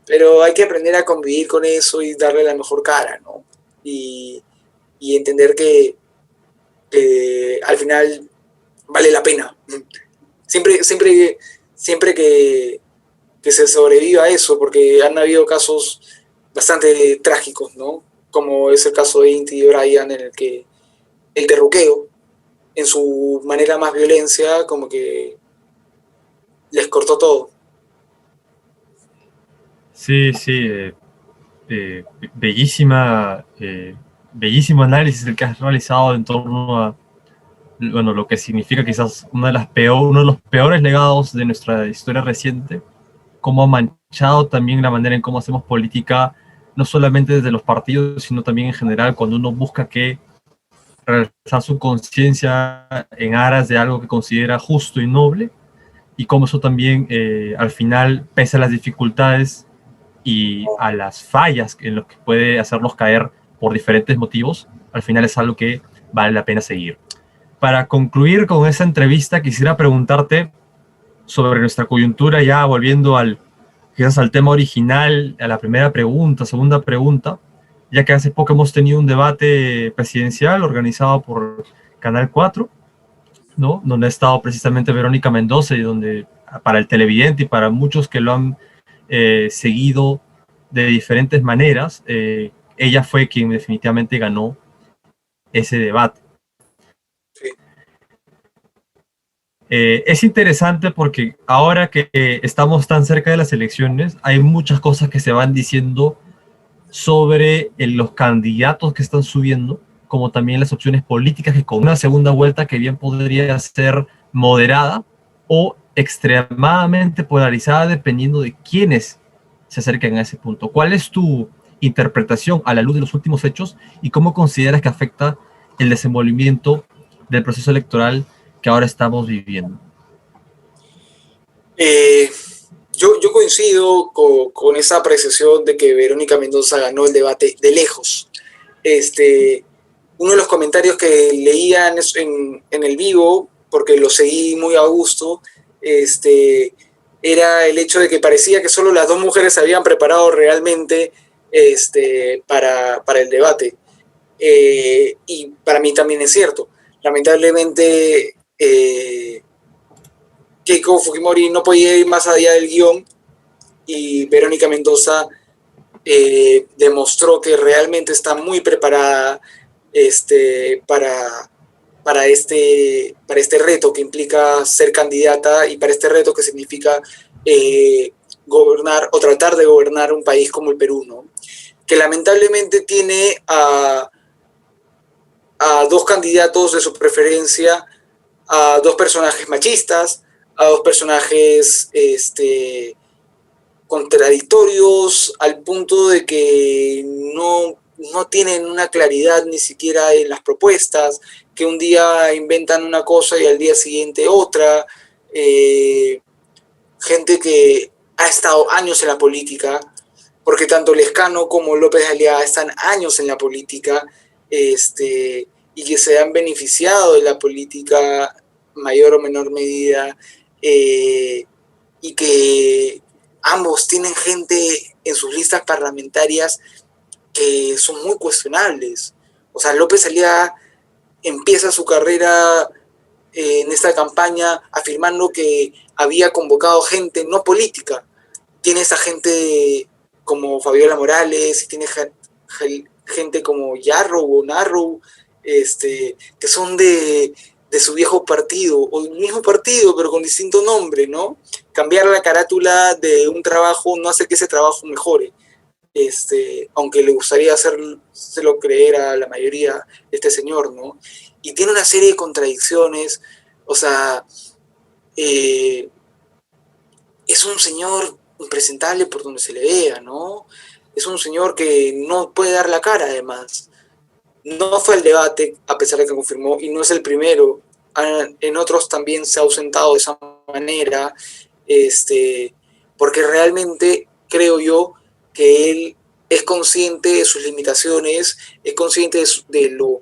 Pero hay que aprender a convivir con eso y darle la mejor cara, ¿no? Y entender que al final vale la pena. Siempre que se sobreviva a eso, porque han habido casos bastante trágicos, ¿no? Como es el caso de Inti y Brian, en el que el terruqueo, en su manera más violencia, como que les cortó todo. Sí, sí, bellísimo análisis el que has realizado en torno a, bueno, lo que significa quizás uno de los peores legados de nuestra historia reciente, cómo ha manchado también la manera en cómo hacemos política, no solamente desde los partidos, sino también en general, cuando uno busca realizar su conciencia en aras de algo que considera justo y noble, y cómo eso también, al final, pese a las dificultades y a las fallas en los que puede hacernos caer, por diferentes motivos, al final es algo que vale la pena seguir. Para concluir con esta entrevista, quisiera preguntarte sobre nuestra coyuntura, ya volviendo quizás al tema original, a la primera pregunta, segunda pregunta, ya que hace poco hemos tenido un debate presidencial organizado por Canal 4, ¿no? Donde ha estado precisamente Verónica Mendoza y donde para el televidente y para muchos que lo han seguido de diferentes maneras, ella fue quien definitivamente ganó ese debate. Sí. Es interesante porque ahora que estamos tan cerca de las elecciones, hay muchas cosas que se van diciendo sobre los candidatos que están subiendo, como también las opciones políticas que con una segunda vuelta que bien podría ser moderada o extremadamente polarizada dependiendo de quiénes se acerquen a ese punto. ¿Cuál es tu interpretación a la luz de los últimos hechos y cómo consideras que afecta el desenvolvimiento del proceso electoral que ahora estamos viviendo? Yo coincido con esa apreciación de que Verónica Mendoza ganó el debate de lejos. Uno de los comentarios que leía en el vivo, porque lo seguí muy a gusto, era el hecho de que parecía que solo las dos mujeres se habían preparado realmente para el debate. Y para mí también es cierto. Lamentablemente, Keiko Fujimori no podía ir más allá del guión y Verónica Mendoza demostró que realmente está muy preparada para este reto que implica ser candidata y para este reto que significa gobernar o tratar de gobernar un país como el Perú, ¿no? Que lamentablemente tiene a dos candidatos de su preferencia, a dos personajes machistas, a dos personajes contradictorios al punto de que no tienen una claridad ni siquiera en las propuestas, que un día inventan una cosa y al día siguiente otra. Gente que ha estado años en la política, porque tanto Lescano como López Aliaga están años en la política, y que se han beneficiado de la política mayor o menor medida, y que ambos tienen gente en sus listas parlamentarias que son muy cuestionables. O sea, López Aliaga empieza su carrera en esta campaña afirmando que había convocado gente no política. Tiene esa gente como Fabiola Morales, y tiene gente como Yarrow o Narrow, que son de su viejo partido, o del mismo partido, pero con distinto nombre, ¿no? Cambiar la carátula de un trabajo no hace que ese trabajo mejore, aunque le gustaría hacérselo creer a la mayoría de este señor, ¿no? Y tiene una serie de contradicciones, o sea, es un señor impresentable por donde se le vea, ¿no? Es un señor que no puede dar la cara, además. No fue el debate, a pesar de que confirmó, y no es el primero. En otros también se ha ausentado de esa manera, porque realmente creo yo que él es consciente de sus limitaciones, es consciente de lo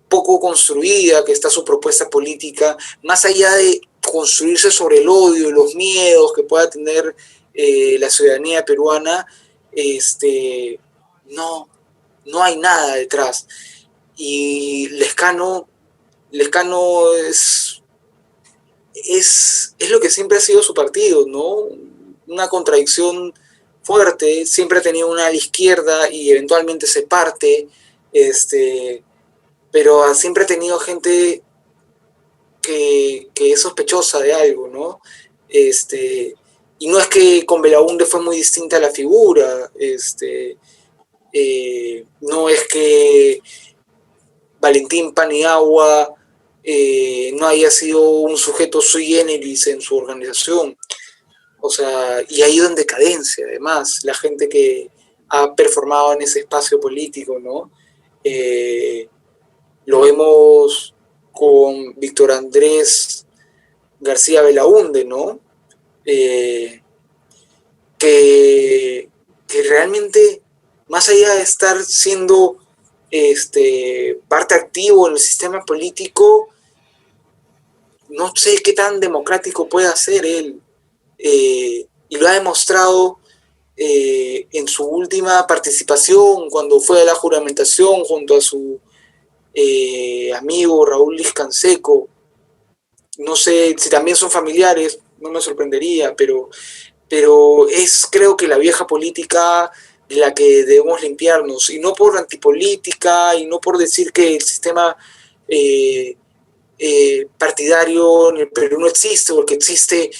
poco construida que está su propuesta política, más allá de construirse sobre el odio y los miedos que pueda tener la ciudadanía peruana, no hay nada detrás. Y Lescano es lo que siempre ha sido su partido, ¿no? Una contradicción fuerte, siempre ha tenido una a la izquierda y eventualmente se parte, pero siempre ha tenido gente que es sospechosa de algo, ¿no? Y no es que con Belaúnde fue muy distinta la figura, no es que Valentín Paniagua no haya sido un sujeto sui generis en su organización. O sea, y ha ido en decadencia, además, la gente que ha performado en ese espacio político, ¿no? Lo vemos con Víctor Andrés García Belaúnde, ¿no? Que realmente más allá de estar siendo parte activo en el sistema político, no sé qué tan democrático puede ser él. Y lo ha demostrado en su última participación, cuando fue a la juramentación junto a su amigo Raúl Lizcanseco. No sé si también son familiares, no me sorprendería, pero es, creo que, la vieja política de la que debemos limpiarnos, y no por antipolítica, y no por decir que el sistema partidario en el Perú no existe, porque existe,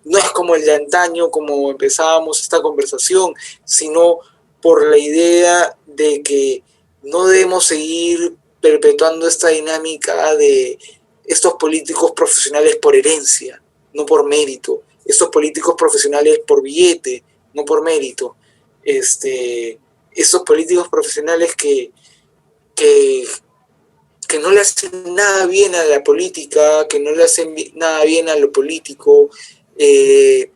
no es como el de antaño, como empezábamos esta conversación, sino por la idea de que no debemos seguir perpetuando esta dinámica de estos políticos profesionales por herencia, no por mérito, estos políticos profesionales por billete, no por mérito, estos políticos profesionales que, que no le hacen nada bien a la política, que no le hacen nada bien a lo político, que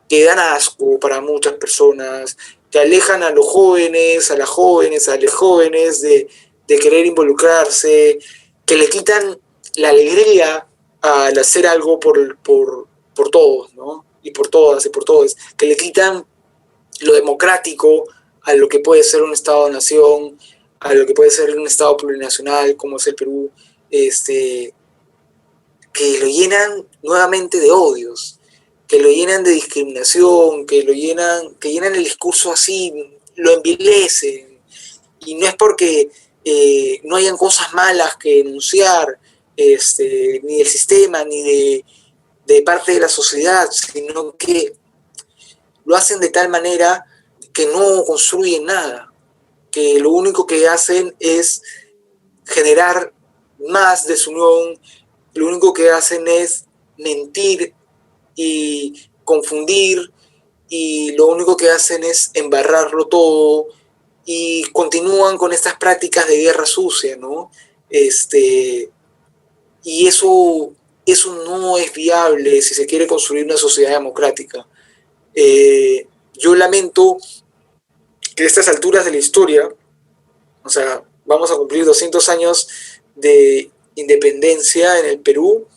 dan asco para muchas personas, que alejan a los jóvenes, a las jóvenes, a los jóvenes de querer involucrarse, que le quitan la alegría al hacer algo por todos, ¿no? Y por todas y por todos, que le quitan lo democrático a lo que puede ser un Estado-nación, a lo que puede ser un Estado plurinacional como es el Perú, que lo llenan nuevamente de odios, que lo llenan de discriminación, que llenan el discurso así, lo envilecen. Y no es porque no hayan cosas malas que denunciar, ni del sistema, ni de parte de la sociedad, sino que lo hacen de tal manera que no construyen nada, que lo único que hacen es generar más desunión, lo único que hacen es mentir y confundir, y lo único que hacen es embarrarlo todo, y continúan con estas prácticas de guerra sucia, ¿no? Y eso no es viable si se quiere construir una sociedad democrática. Yo lamento que a estas alturas de la historia, o sea, vamos a cumplir 200 años de independencia en el Perú,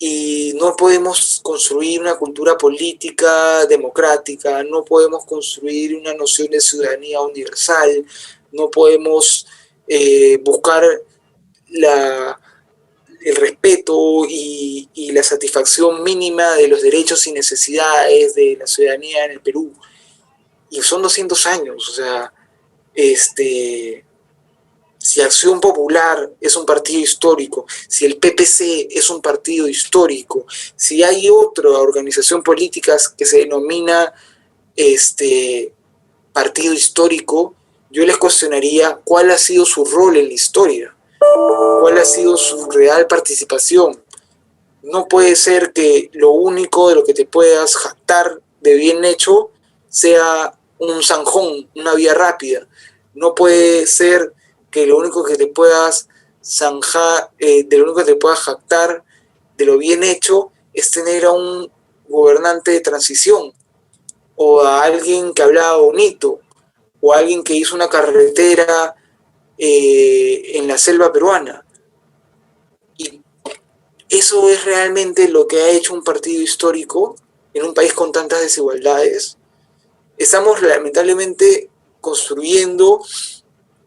y no podemos construir una cultura política democrática, no podemos construir una noción de ciudadanía universal, no podemos buscar el respeto y la satisfacción mínima de los derechos y necesidades de la ciudadanía en el Perú. Y son 200 años, o sea, si Acción Popular es un partido histórico, si el PPC es un partido histórico, si hay otra organización política que se denomina partido histórico, yo les cuestionaría cuál ha sido su rol en la historia, cuál ha sido su real participación. No puede ser que lo único de lo que te puedas jactar de bien hecho sea un zanjón, una vía rápida. No puede ser que lo único que te puedas zanjar, de lo único que te puedas jactar de lo bien hecho es tener a un gobernante de transición, o a alguien que hablaba bonito, o a alguien que hizo una carretera en la selva peruana. Y eso es realmente lo que ha hecho un partido histórico en un país con tantas desigualdades. Estamos lamentablemente construyendo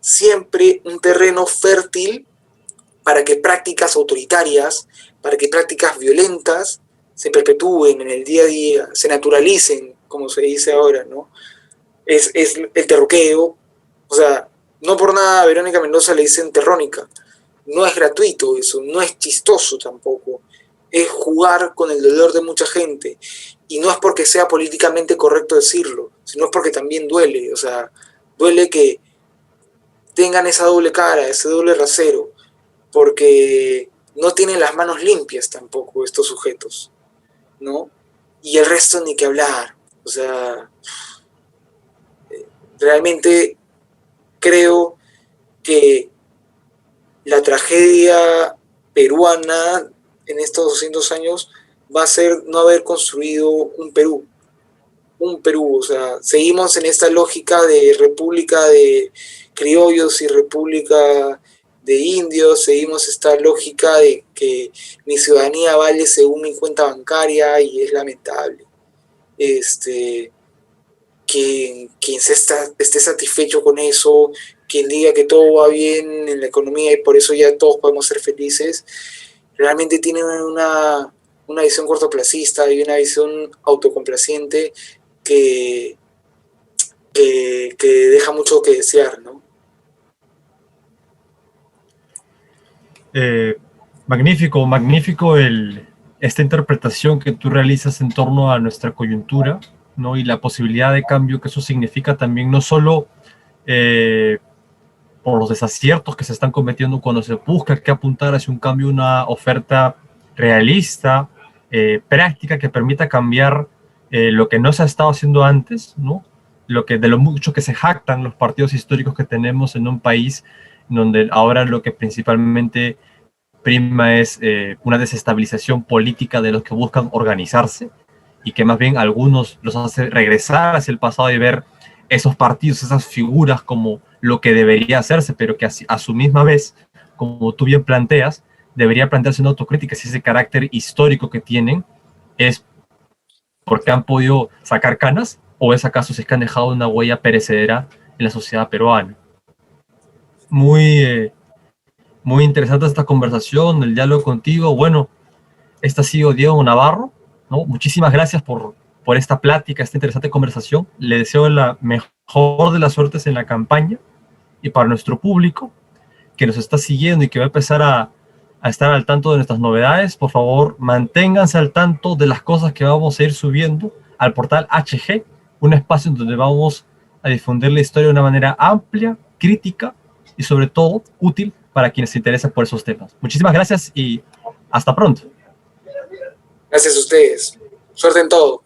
siempre un terreno fértil para que prácticas autoritarias, para que prácticas violentas se perpetúen en el día a día, se naturalicen, como se dice ahora, ¿no? Es el terruqueo, o sea, no por nada a Verónica Mendoza le dicen terrónica. No es gratuito eso, no es chistoso tampoco. Es jugar con el dolor de mucha gente. Y no es porque sea políticamente correcto decirlo, sino es porque también duele. O sea, duele que tengan esa doble cara, ese doble rasero, porque no tienen las manos limpias tampoco estos sujetos, ¿no? Y el resto ni que hablar. O sea, realmente creo que la tragedia peruana en estos 200 años va a ser no haber construido un Perú, un Perú. O sea, seguimos en esta lógica de república de criollos y república de indios, seguimos esta lógica de que mi ciudadanía vale según mi cuenta bancaria y es lamentable. Quien esté satisfecho con eso, quien diga que todo va bien en la economía y por eso ya todos podemos ser felices, realmente tiene una visión cortoplacista y una visión autocomplaciente que deja mucho que desear, ¿no? Magnífico esta interpretación que tú realizas en torno a nuestra coyuntura, ¿no? Y la posibilidad de cambio que eso significa también, no solo por los desaciertos que se están cometiendo cuando se busca que apuntar hacia un cambio, una oferta realista, práctica, que permita cambiar lo que no se ha estado haciendo antes, ¿no? De lo mucho que se jactan los partidos históricos que tenemos en un país donde ahora lo que principalmente prima es una desestabilización política de los que buscan organizarse, y que más bien algunos los hace regresar hacia el pasado y ver esos partidos, esas figuras como lo que debería hacerse, pero que a su misma vez, como tú bien planteas, debería plantearse una autocrítica si ese carácter histórico que tienen es porque han podido sacar canas, o es acaso si es que han dejado una huella perecedera en la sociedad peruana. Muy interesante esta conversación, el diálogo contigo. Bueno, este ha sido Diego Navarro, ¿no? Muchísimas gracias por esta plática, esta interesante conversación. Le deseo la mejor de las suertes en la campaña, y para nuestro público que nos está siguiendo y que va a empezar a estar al tanto de nuestras novedades, por favor, manténganse al tanto de las cosas que vamos a ir subiendo al portal HG, un espacio en donde vamos a difundir la historia de una manera amplia, crítica y sobre todo útil para quienes se interesan por esos temas. Muchísimas gracias y hasta pronto. Gracias a ustedes. Suerte en todo.